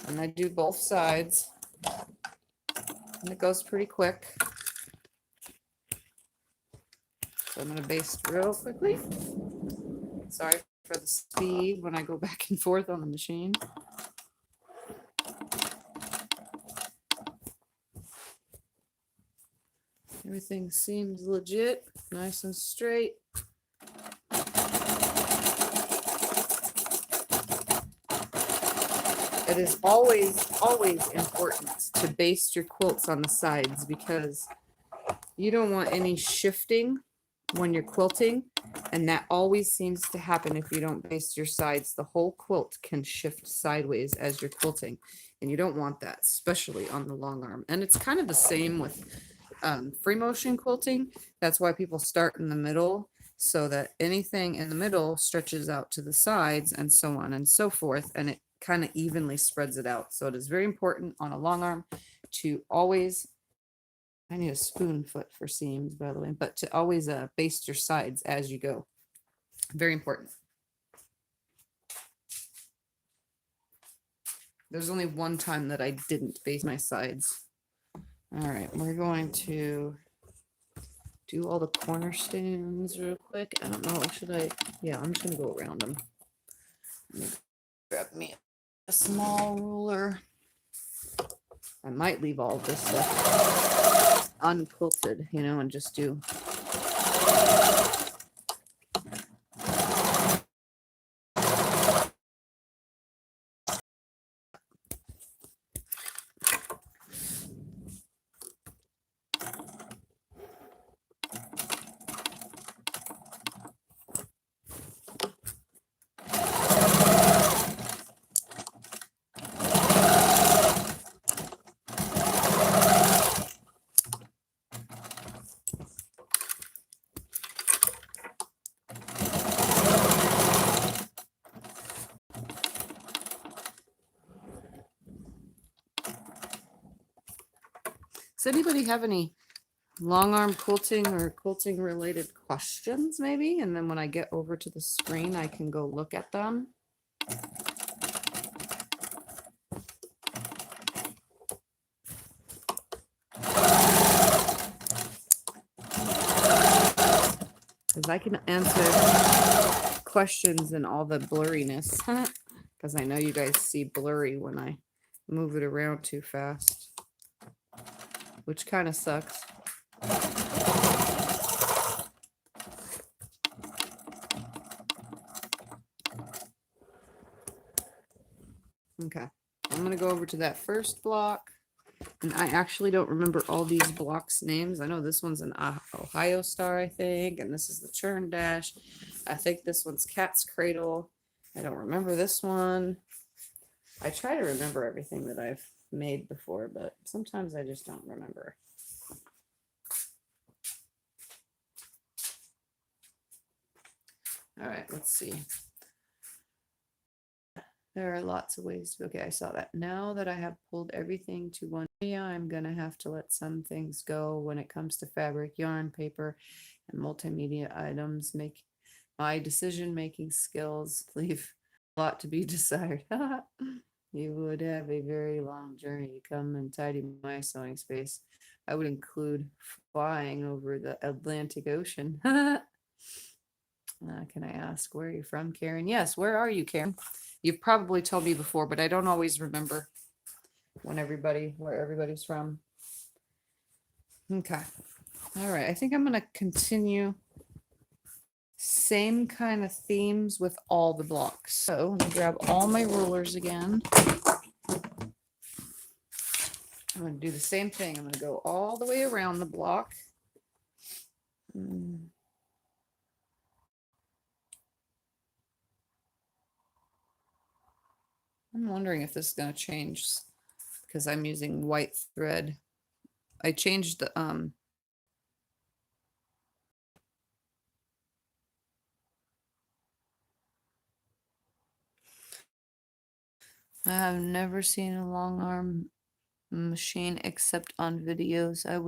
A: And I do both sides. And it goes pretty quick. So I'm going to baste real quickly. Sorry for the speed when I go back and forth on the machine. Everything seems legit, nice and straight. It is always important to baste your quilts on the sides because you don't want any shifting when you're quilting, and that always seems to happen if you don't baste your sides. The whole quilt can shift sideways as you're quilting, and you don't want that, especially on the long arm. And it's kind of the same with free motion quilting. That's why people start in the middle, so that anything in the middle stretches out to the sides and so on and so forth, and it kind of evenly spreads it out. So it is very important on a long arm to always, I need a spoon foot for seams, by the way, but to always baste your sides as you go. Very important. There's only one time that I didn't baste my sides. All right, we're going to do all the cornerstones real quick. I don't know, should I? Yeah, I'm just gonna go around them. Grab me a small ruler. I might leave all of this stuff unquilted, you know, and just do. Does anybody have any long arm quilting or quilting related questions maybe, and then when I get over to the screen I can go look at them. Because I can answer questions in all the blurriness, because I know you guys see blurry when I move it around too fast, which kind of sucks. Okay, I'm going to go over to that first block. And I actually don't remember all these blocks names. I know this one's an Ohio Star, I think, and this is the Churn Dash. I think this one's Cat's Cradle. I don't remember this one. I try to remember everything that I've made before, but sometimes I just don't remember. All right, let's see. There are lots of ways to, okay, I saw that. Now that I have pulled everything to one area, I'm gonna have to let some things go when it comes to fabric, yarn, paper, and multimedia items. Make my decision-making skills leave a lot to be desired. You would have a very long journey to come and tidy my sewing space. I would include flying over the Atlantic Ocean. Can I ask where you're from, Karen? Yes, where are you, Karen? You've probably told me before, but I don't always remember where everybody's from. Okay. All right. I think I'm going to continue same kind of themes with all the blocks. So let me grab all my rulers again. I'm going to do the same thing. I'm going to go all the way around the block. I'm wondering if this is going to change because I'm using white thread. I changed the I've never seen a long arm machine except on videos. It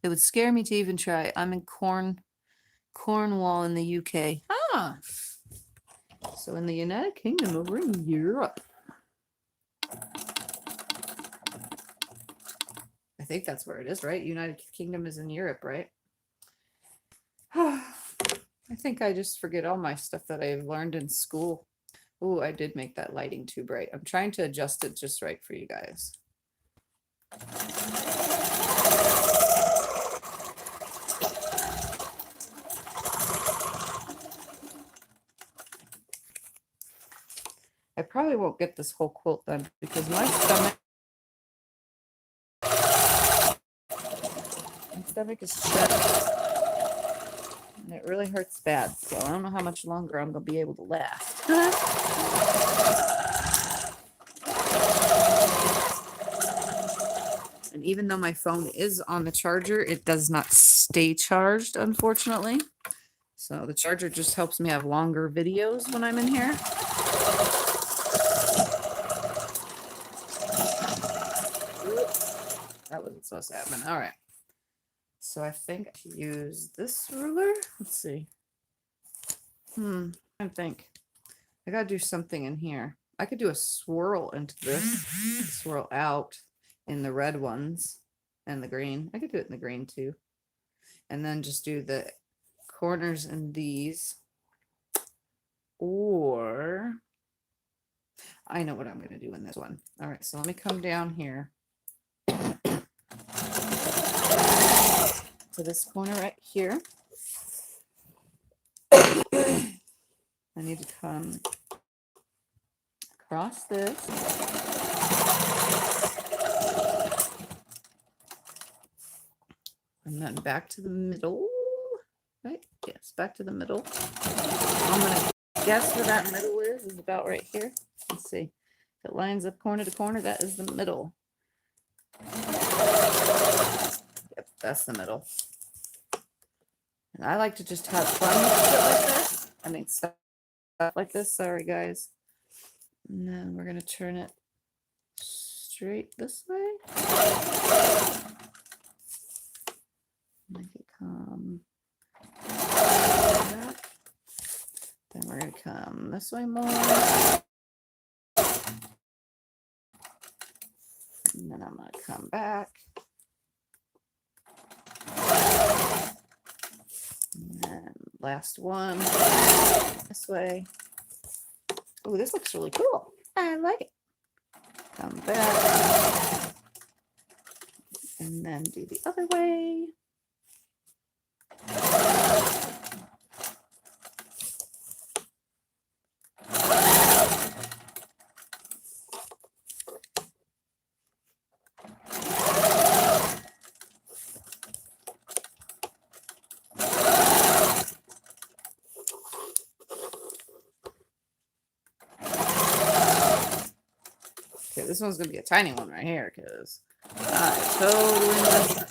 A: would scare me to even try. I'm in Cornwall in the UK. Ah, so in the United Kingdom over in Europe. I think that's where it is, right? United Kingdom is in Europe, right? I think I just forget all my stuff that I've learned in school. Oh, I did make that lighting too bright. I'm trying to adjust it just right for you guys. I probably won't get this whole quilt done because my stomach is shut and it really hurts bad, so I don't know how much longer I'm gonna be able to last. And even though my phone is on the charger, it does not stay charged, unfortunately. So the charger just helps me have longer videos when I'm in here. That wasn't supposed to happen. All right. So I think I use this ruler. Let's see. I think I gotta do something in here. I could do a swirl into this, swirl out in the red ones and the green. I could do it in the green too. And then just do the corners in these. Or I know what I'm going to do in this one. All right, so let me come down here to this corner right here. I need to come across this. And then back to the middle. Right? Yes, back to the middle. I'm going to guess where that middle is about right here. Let's see. If it lines up corner to corner, that is the middle. Yep, that's the middle. And I like to just have fun with it like this. I mean, stuff like this. Sorry, guys. And then we're going to turn it straight this way. Make it come back. Then we're going to come this way more. And then I'm going to come back. And then last one this way. Oh, this looks really cool. I like it. Come back. And then do the other way. Okay, this one's going to be a tiny one right here because I totally messed up.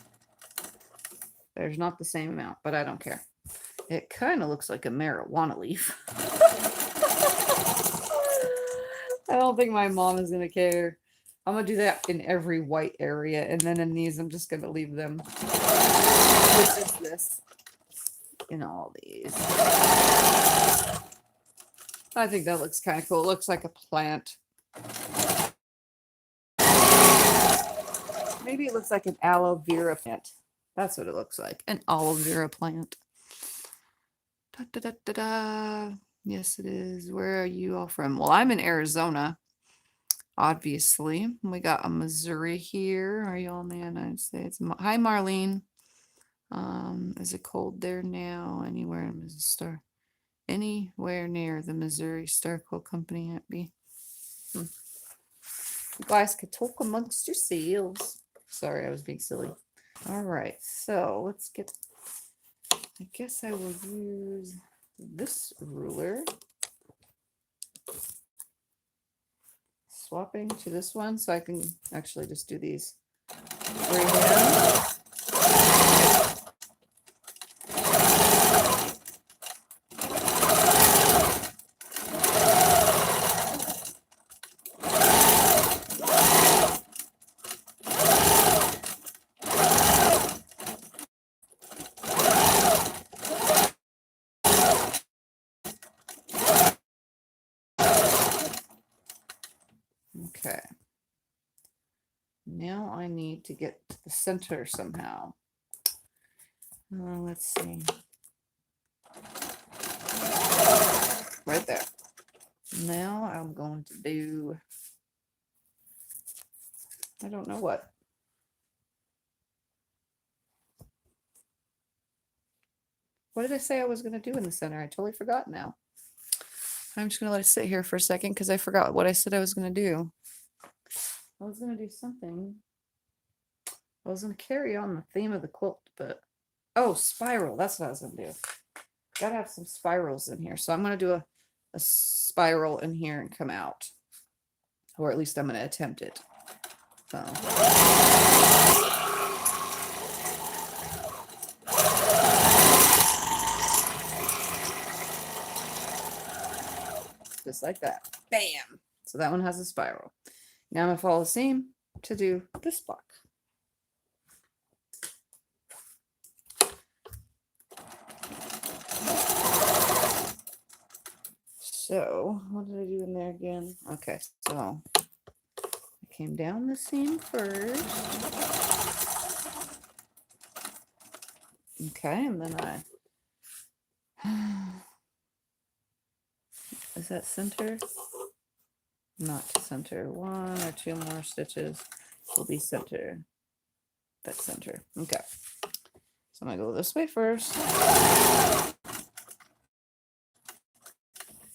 A: There's not the same amount, but I don't care. It kind of looks like a marijuana leaf. I don't think my mom is going to care. I'm going to do that in every white area, and then in these, I'm just going to leave them with just this in all these. I think that looks kind of cool. It looks like a plant. Maybe it looks like an aloe vera plant. That's what it looks like. An aloe vera plant. Da, da, da, da, da. Yes, it is. Where are you all from? Well, I'm in Arizona, obviously. We got a Missouri here. Are you all in the United States? Hi, Marlene. Is it cold there now? Anywhere in Missouri? Anywhere near the Missouri Star Quilt Company at be? You guys could talk amongst yourselves. Sorry, I was being silly. All right, so let's get, I guess I will use this ruler. Swapping to this one so I can actually just do these freehand. Okay. Now I need to get to the center somehow. Let's see. Right there. Now I'm going to do, I don't know what. What did I say I was going to do in the center? I totally forgot now. I'm just going to let it sit here for a second because I forgot what I said I was going to do. I was going to do something. I was going to carry on the theme of the quilt, but oh, spiral. That's what I was going to do. Gotta have some spirals in here. So I'm going to do a spiral in here and come out. Or at least I'm going to attempt it. So. Just like that. Bam! So that one has a spiral. Now I'm going to follow the same to do this block. So, what did I do in there again? Okay, so I came down the seam first. Okay, and then is that center? Not center. 1 or 2 more stitches will be center. That's center. Okay. So I'm going to go this way first.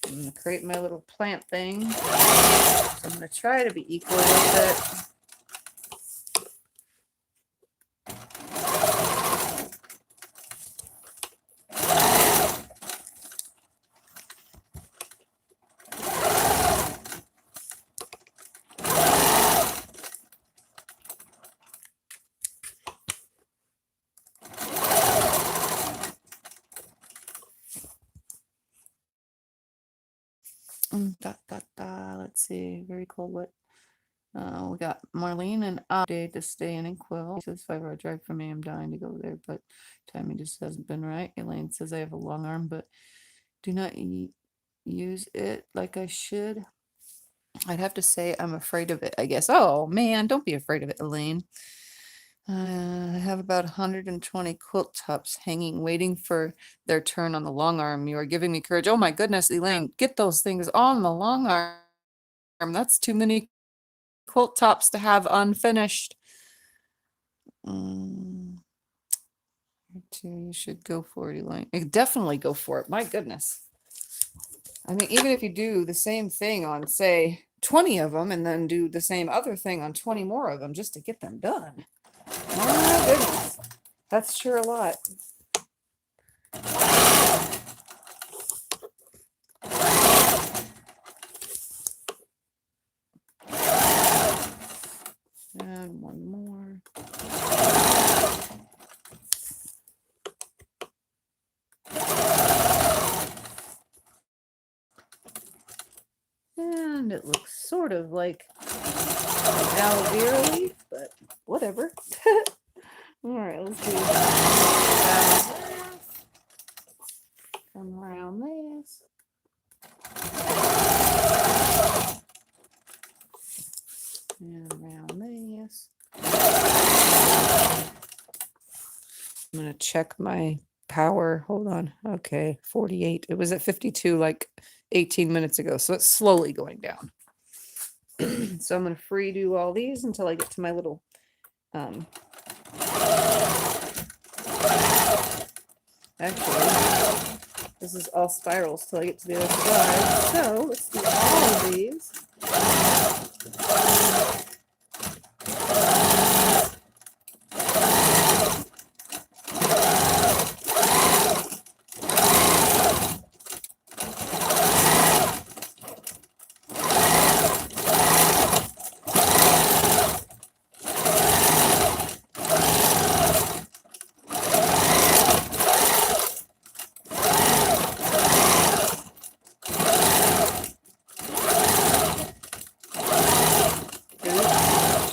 A: I'm going to create my little plant thing. So I'm going to try to be equal with it. Let's see. Very cold. What? We got Marlene and I day to stay in Quilt. Says 5-hour drive from me. I'm dying to go there, but timing just hasn't been right. Elaine says I have a long arm, but do not use it like I should. I'd have to say I'm afraid of it, I guess. Oh man, don't be afraid of it, Elaine. I have about 120 quilt tops hanging, waiting for their turn on the long arm. You are giving me courage. Oh my goodness, Elaine, get those things on the long arm. That's too many quilt tops to have unfinished. You should go for it, Elaine. Definitely go for it. My goodness. I mean, even if you do the same thing on, say, 20 of them and then do the same other thing on 20 more of them just to get them done. My goodness. That's sure a lot. And one more. And it looks sort of like an aloe vera leaf, but whatever. All right, let's do come around this. And around this. I'm going to check my power. Hold on. Okay, 48. It was at 52 like 18 minutes ago, so it's slowly going down. So I'm going to free do all these until I get to my little actually, this is all spirals till I get to the other side. So let's do all of these.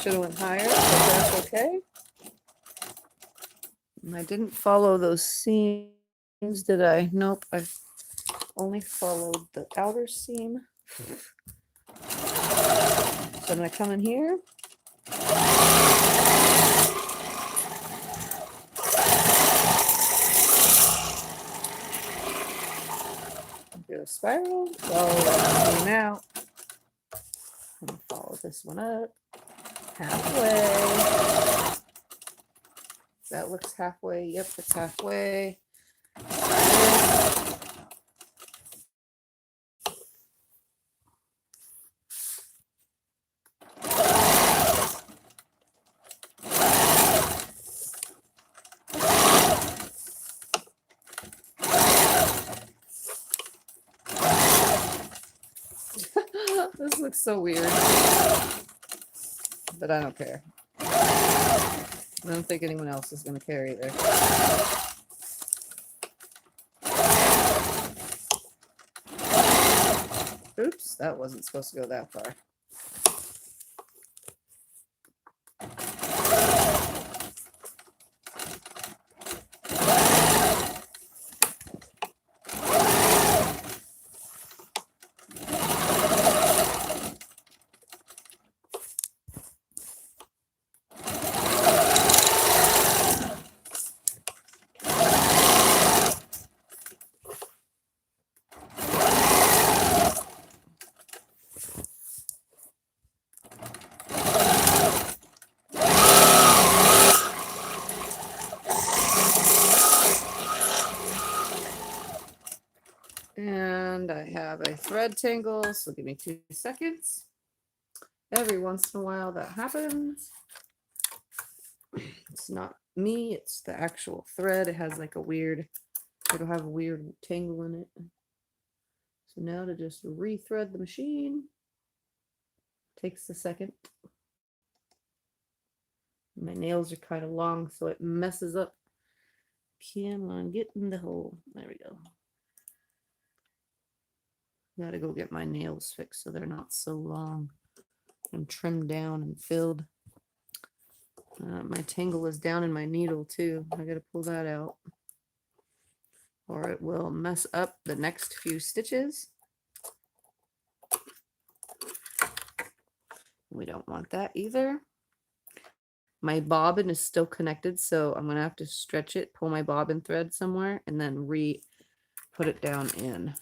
A: Should have went higher, but that's okay. And I didn't follow those seams, did I? Nope, I only followed the outer seam. So I'm going to come in here. Do a spiral, follow that seam out. I'm going to follow this one up. Halfway. That looks halfway. Yep, it's halfway. This looks so weird, but I don't care. I don't think anyone else is going to care either. Oops, that wasn't supposed to go that far. And I have a thread tangle, so give me 2 seconds. Every once in a while that happens. It's not me, it's the actual thread. It has like a weird, it'll have a weird tangle in it. So now to just rethread the machine. Takes a second. My nails are kind of long, so it messes up. Come on, get in the hole. There we go. Gotta go get my nails fixed so they're not so long. and trimmed down and filled. My tangle is down in my needle too. I gotta pull that out, or it will mess up the next few stitches. We don't want that either. My bobbin is still connected, so I'm gonna have to stretch it, pull my bobbin thread somewhere, and then put it down in.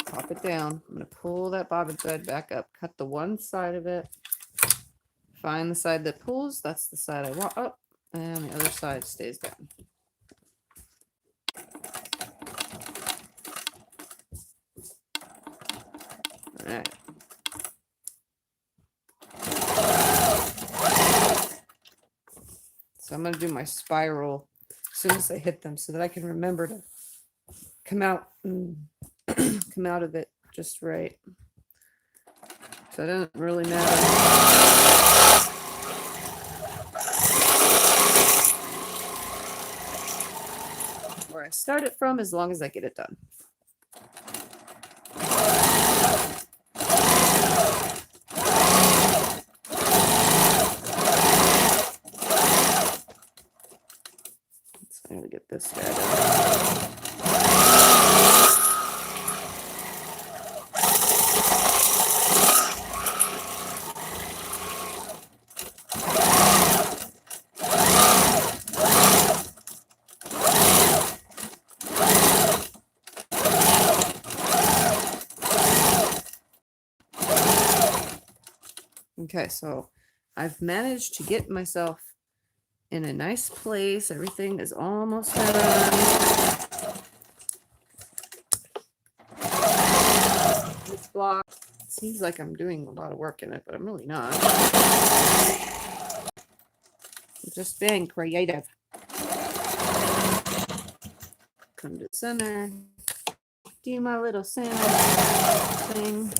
A: Pop it down. I'm gonna pull that bobbin thread back up, cut the one side of it, find the side that pulls, that's the side I want up, and the other side stays down. All right. So I'm gonna do my spiral as soon as I hit them so that I can remember to come out and come out of it just right. So it doesn't really matter where I start it from, as long as I get it done. So I'm gonna get this guy done. Okay, so I've managed to get myself in a nice place. Everything is almost done. This block seems like I'm doing a lot of work in it, but I'm really not. I'm just being creative. Come to center. Do my little center thing.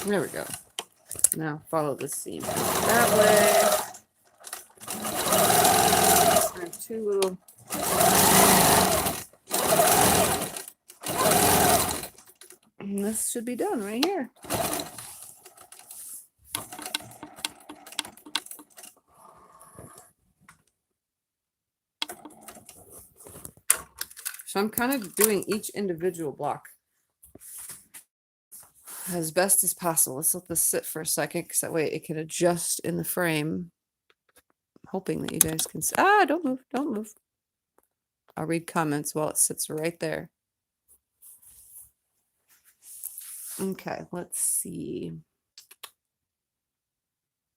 A: There we go. Now follow the seam that way. I have two little and this should be done right here. So I'm kind of doing each individual block as best as possible. Let's let this sit for a second, because that way it can adjust in the frame. I'm hoping that you guys can see. Don't move, don't move. I'll read comments while it sits right there. Okay, let's see.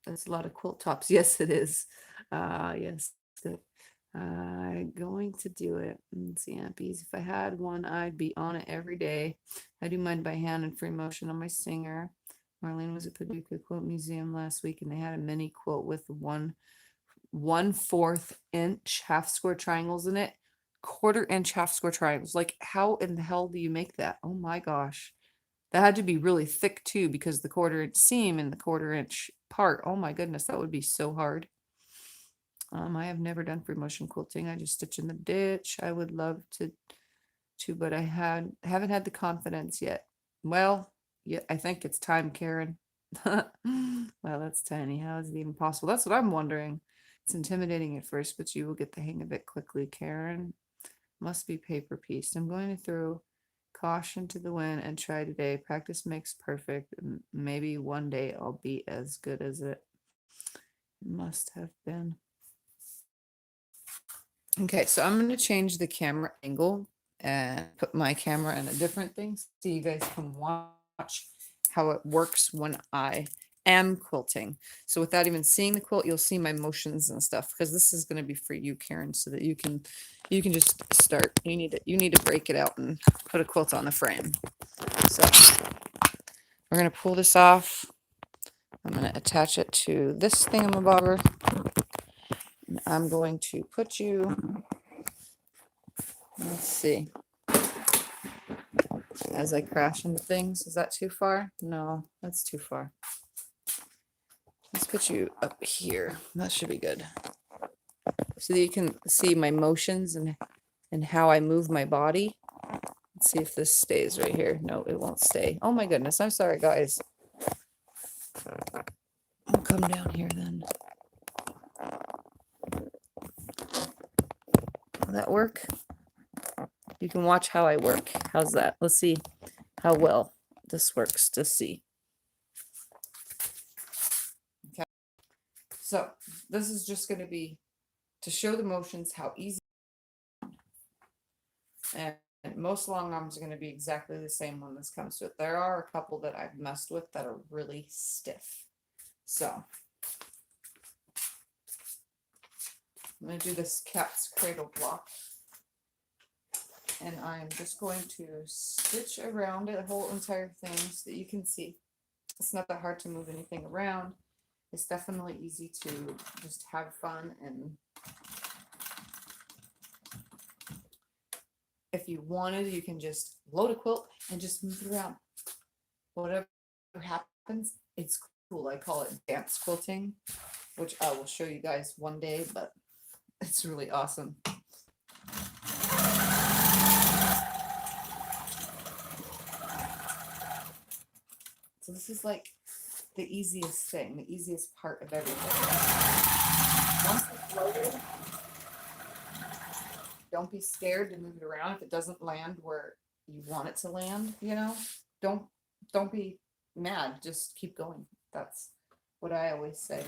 A: That's a lot of quilt tops. Yes, it is. Yes, good. Going to do it. Let's see, Ampies. If I had one, I'd be on it every day. I do mine by hand and free motion on my Singer. Marlene was at Paducah Quilt Museum last week, and they had a mini quilt with 1/4 inch half square triangles in it. 1/4 inch half square triangles. Like, how in the hell do you make that? Oh my gosh. That had to be really thick too, because the 1/4 inch seam and the 1/4 inch part. Oh my goodness, that would be so hard. I have never done free motion quilting. I just stitch in the ditch. I would love to, but I haven't had the confidence yet. Well, yeah, I think it's time, Karen. Well, that's tiny. How is it even possible? That's what I'm wondering. It's intimidating at first, but you will get the hang of it quickly, Karen. Must be paper pieced. I'm going to throw caution to the wind and try today. Practice makes perfect. Maybe one day I'll be as good as it must have been. Okay, so I'm going to change the camera angle and put my camera in a different thing so you guys can watch how it works when I am quilting. So without even seeing the quilt, you'll see my motions and stuff, because this is going to be for you, Karen, so that you can just start. You need to break it out and put a quilt on the frame. So we're going to pull this off. I'm going to attach it to this thingamabobber. And I'm going to put you, let's see, as I crash into things. Is that too far? No, that's too far. Let's put you up here. That should be good. So that you can see my motions and how I move my body. Let's see if this stays right here. No, it won't stay. Oh my goodness. I'm sorry, guys. I'll come down here then. Will that work? You can watch how I work. How's that? Let's see how well this works to see. Okay. So this is just going to be to show the motions, how easy. And most long arms are going to be exactly the same when this comes to it. There are a couple that I've messed with that are really stiff. So I'm going to do this cat's cradle block. And I'm just going to stitch around the whole entire thing so that you can see. It's not that hard to move anything around. It's definitely easy to just have fun, and if you wanted, you can just load a quilt and just move it around. Whatever happens, it's cool. I call it dance quilting, which I will show you guys one day, but it's really awesome. So this is like the easiest thing, the easiest part of everything. Once it's loaded, don't be scared to move it around if it doesn't land where you want it to land, you know? Don't be mad, just keep going. That's what I always say.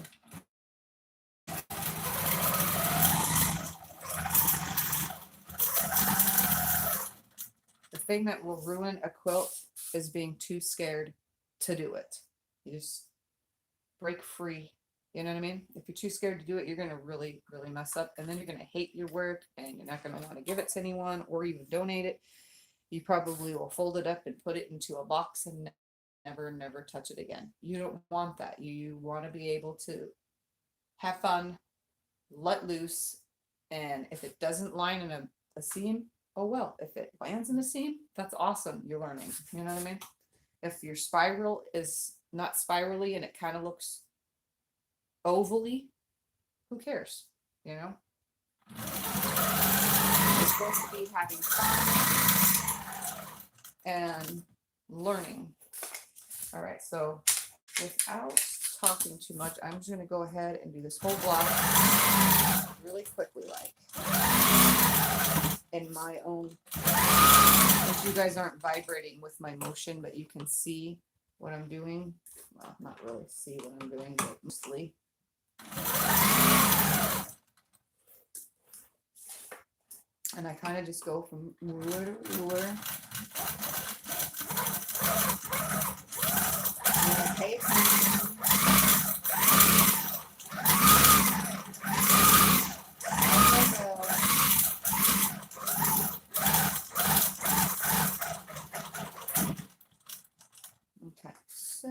A: The thing that will ruin a quilt is being too scared to do it. You just break free. You know what I mean? If you're too scared to do it, you're going to really, really mess up. And then you're going to hate your work, and you're not going to want to give it to anyone or even donate it. You probably will fold it up and put it into a box and never, never touch it again. You don't want that. You want to be able to have fun, let loose. And if it doesn't line in a seam, oh well. If it lands in a seam, that's awesome. You're learning. You know what I mean? If your spiral is not spirally and it kind of looks ovally, who cares? You know? You're supposed to be having fun and learning. All right, so without talking too much, I'm just going to go ahead and do this whole block really quickly, like in my own. If you guys aren't vibrating with my motion, but you can see what I'm doing. Well, not really see what I'm doing, but mostly. And I kind of just go from ruler to ruler. And pay attention. Okay, so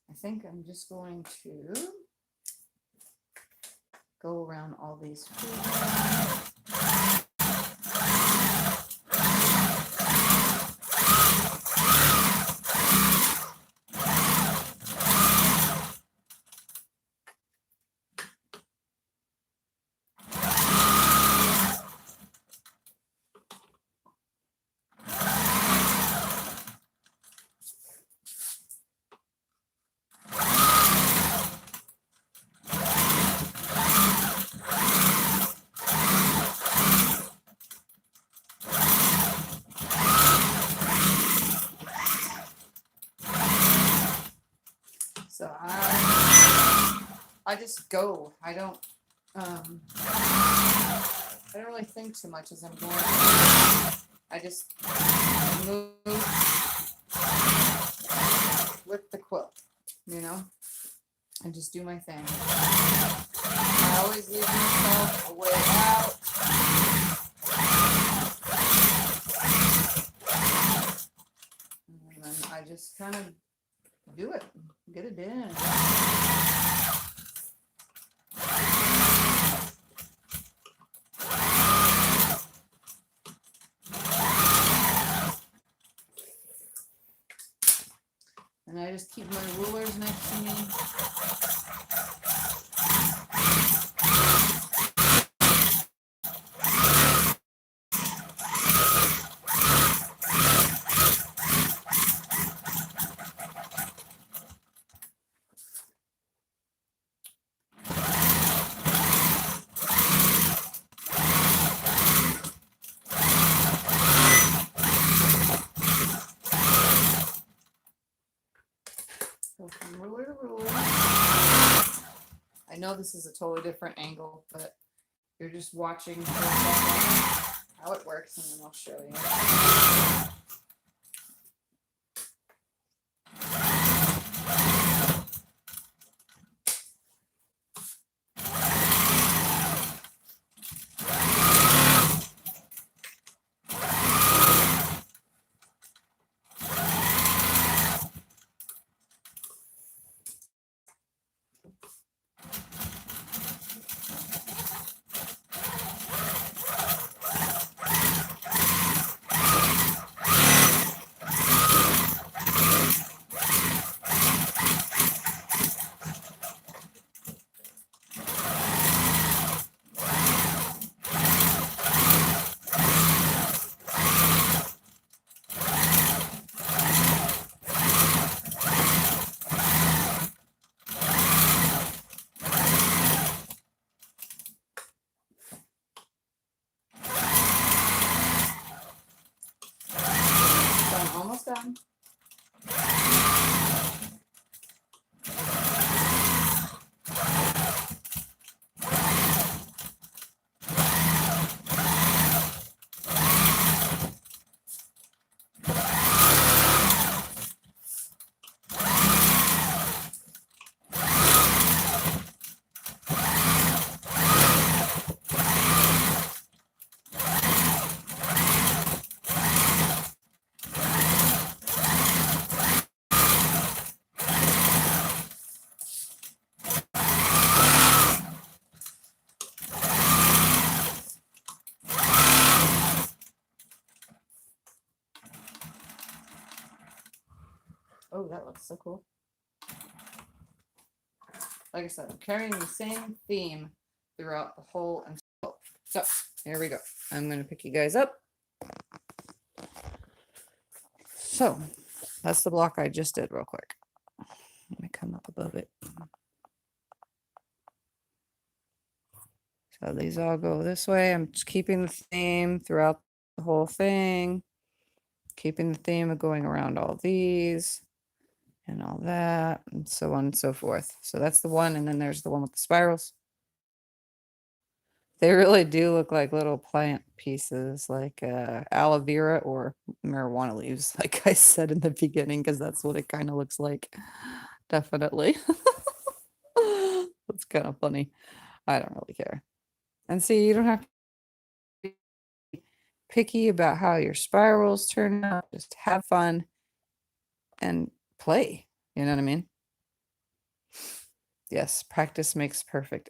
A: I think I'm just going to go around all these. So I just go. I don't really think too much as I'm going. I just move with the quilt. you know, and just do my thing. I always leave myself a way out. And then I just kind of do it, get it in. And I just keep my rulers next to me. Go from ruler to ruler. I know this is a totally different angle, but you're just watching for a second how it works, and then I'll show you. Almost done. Oh, that looks so cool. Like I said, I'm carrying the same theme throughout the whole install. So here we go. I'm going to pick you guys up. So that's the block I just did real quick. Let me come up above it. So these all go this way. I'm just keeping the theme throughout the whole thing. Keeping the theme of going around all these and all that, and so on and so forth. So that's the one, and then there's the one with the spirals. They really do look like little plant pieces, like aloe vera or marijuana leaves, like I said in the beginning, because that's what it kind of looks like. Definitely. That's kind of funny. I don't really care. And see, you don't have to be picky about how your spirals turn out. Just have fun and play. You know what I mean? Yes, practice makes perfect.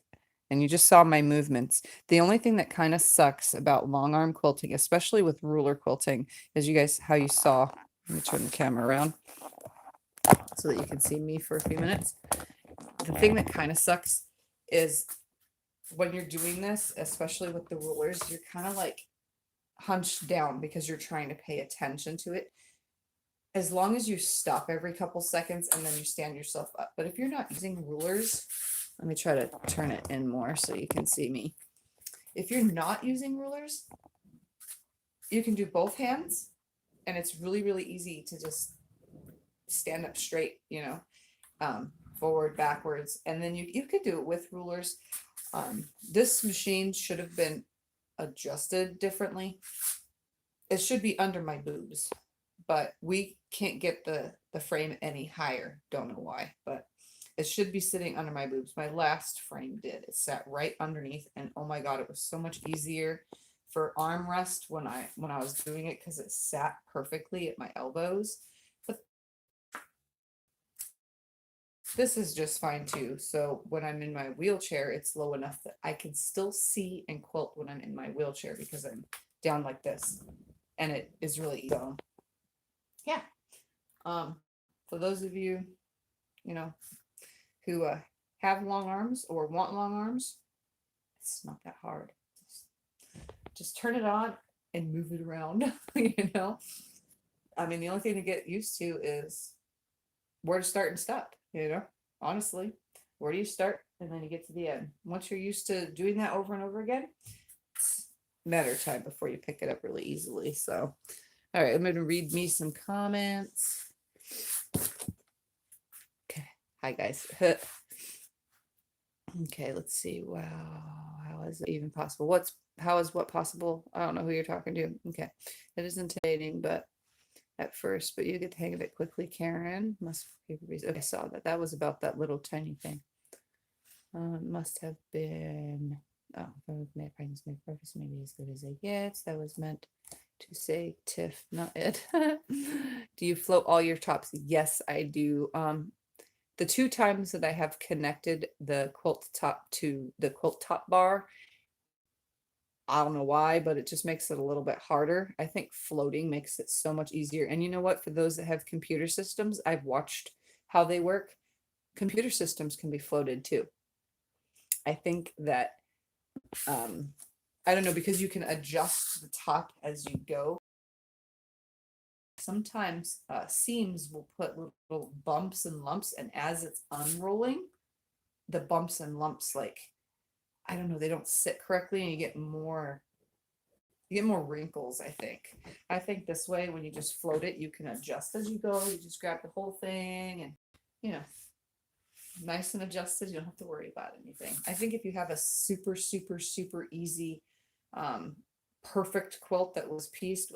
A: And you just saw my movements. The only thing that kind of sucks about long arm quilting, especially with ruler quilting, is you guys, how you saw, let me turn the camera around so that you can see me for a few minutes. The thing that kind of sucks is when you're doing this, especially with the rulers, you're kind of like hunched down because you're trying to pay attention to it. As long as you stop every couple seconds and then you stand yourself up. But if you're not using rulers, let me try to turn it in more so you can see me. If you're not using rulers, you can do both hands, and it's really, really easy to just stand up straight, you know, forward, backwards, and then you could do it with rulers. This machine should have been adjusted differently. It should be under my boobs, but we can't get the frame any higher. Don't know why, but it should be sitting under my boobs. My last frame did. It sat right underneath, and oh my God, it was so much easier for armrest when I was doing it because it sat perfectly at my elbows. But this is just fine too. So when I'm in my wheelchair, it's low enough that I can still see and quilt when I'm in my wheelchair because I'm down like this, and it is really easy. So yeah. For those of you, you know, who have long arms or want long arms, it's not that hard. Just turn it on and move it around. You know, I mean, the only thing to get used to is where to start and stop. You know, honestly, where do you start and then you get to the end. Once you're used to doing that over and over again, it's a matter of time before you pick it up really easily. So, all right, I'm going to read me some comments. Okay, hi guys. Okay, let's see. Wow, how is it even possible? How is what possible? I don't know who you're talking to. Okay, it is intimidating, but at first, but you get the hang of it quickly. Karen must be. Okay, I saw that. That was about that little tiny thing. Must have been. Oh, maybe as good as it gets. That was meant to say Tiff, not it. Do you float all your tops? Yes, I do. The 2 times that I have connected the quilt top to the quilt top bar, I don't know why, but it just makes it a little bit harder. I think floating makes it so much easier. And you know what? For those that have computer systems, I've watched how they work. Computer systems can be floated too. I think that, I don't know, because you can adjust the top as you go. Sometimes seams will put little bumps and lumps, and as it's unrolling, the bumps and lumps, like, I don't know, they don't sit correctly, and you get more wrinkles. I think this way, when you just float it, you can adjust as you go. You just grab the whole thing and, you know, nice and adjusted. You don't have to worry about anything. I think if you have a super easy perfect quilt that was pieced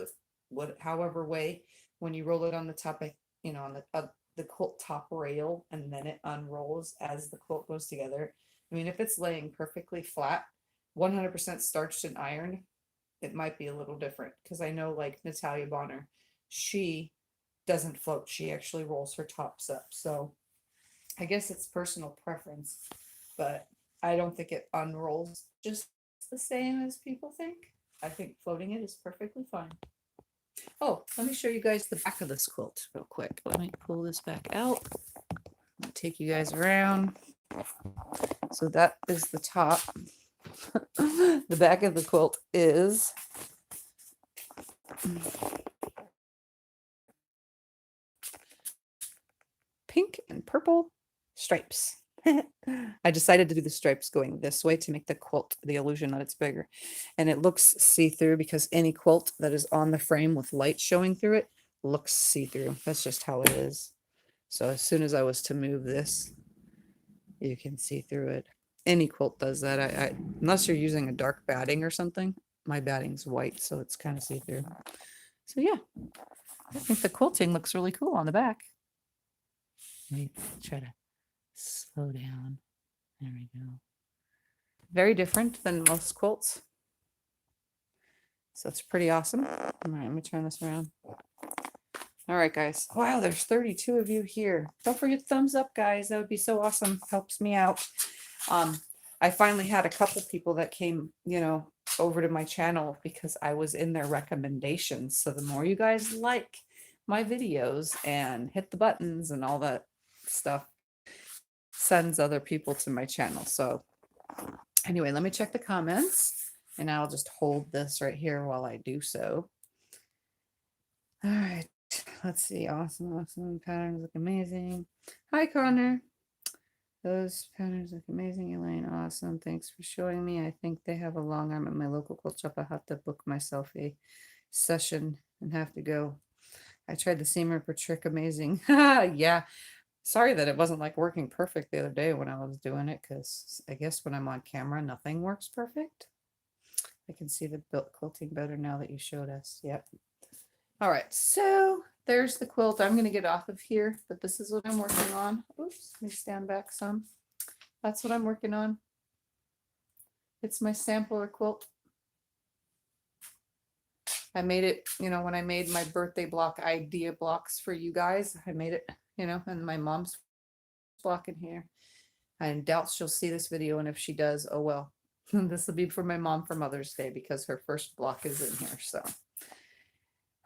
A: with however way, when you roll it on the top, you know, on the quilt top rail, and then it unrolls as the quilt goes together. I mean, if it's laying perfectly flat, 100% starched and ironed, it might be a little different, because I know, like, Natalia Bonner, she doesn't float. She actually rolls her tops up. So I guess it's personal preference, but I don't think it unrolls just the same as people think. I think floating it is perfectly fine. Oh, let me show you guys the back of this quilt real quick. Let me pull this back out. I'll take you guys around. So that is the top. The back of the quilt is pink and purple stripes. I decided to do the stripes going this way to make the quilt the illusion that it's bigger. And it looks see-through because any quilt that is on the frame with light showing through it looks see-through. That's just how it is. So as soon as I was to move this, you can see through it. Any quilt does that. I unless you're using a dark batting or something. My batting's white, so it's kind of see-through. So yeah, I think the quilting looks really cool on the back. Let me try to slow down. There we go. Very different than most quilts. So it's pretty awesome. All right, let me turn this around. All right, guys. Wow, there's 32 of you here. Don't forget thumbs up, guys. That would be so awesome. Helps me out. I finally had a couple people that came, you know, over to my channel because I was in their recommendations. So the more you guys like my videos and hit the buttons and all that stuff, sends other people to my channel. So anyway, let me check the comments, and I'll just hold this right here while I do so. All right, let's see. Awesome patterns look amazing. Hi, Connor. Those patterns look amazing, Elaine. Awesome. Thanks for showing me. I think they have a long arm at my local quilt shop. I'll have to book myself a session and have to go. I tried the seam ripper trick. Amazing. Yeah. Sorry that it wasn't like working perfect the other day when I was doing it, because I guess when I'm on camera, nothing works perfect. I can see the quilting better now that you showed us. Yep. All right. So there's the quilt. I'm going to get off of here, but this is what I'm working on. Oops, let me stand back some. That's what I'm working on. It's my sampler quilt. I made it, you know, when I made my birthday block idea blocks for you guys, I made it, you know, and my mom's block in here. I doubt she'll see this video, and if she does, oh well. This will be for my mom for Mother's Day because her first block is in here. So,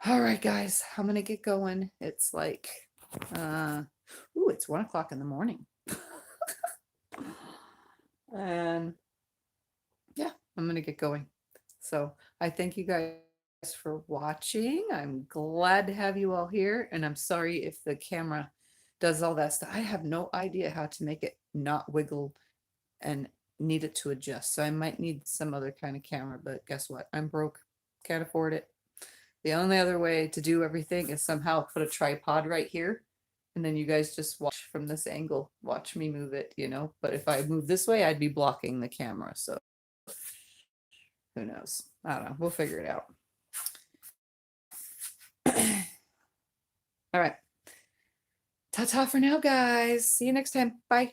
A: all right, guys, I'm gonna get going. It's like, ooh, it's 1 o'clock in the morning, and yeah, I'm gonna get going. So I thank you guys for watching. I'm glad to have you all here, and I'm sorry if the camera does all that stuff. I have no idea how to make it not wiggle and need it to adjust. So I might need some other kind of camera, but guess what? I'm broke. Can't afford it. The only other way to do everything is somehow put a tripod right here, and then you guys just watch from this angle. Watch me move it, you know. But if I move this way, I'd be blocking the camera. So who knows? I don't know. We'll figure it out. All right. Ta-ta for now, guys. See you next time. Bye.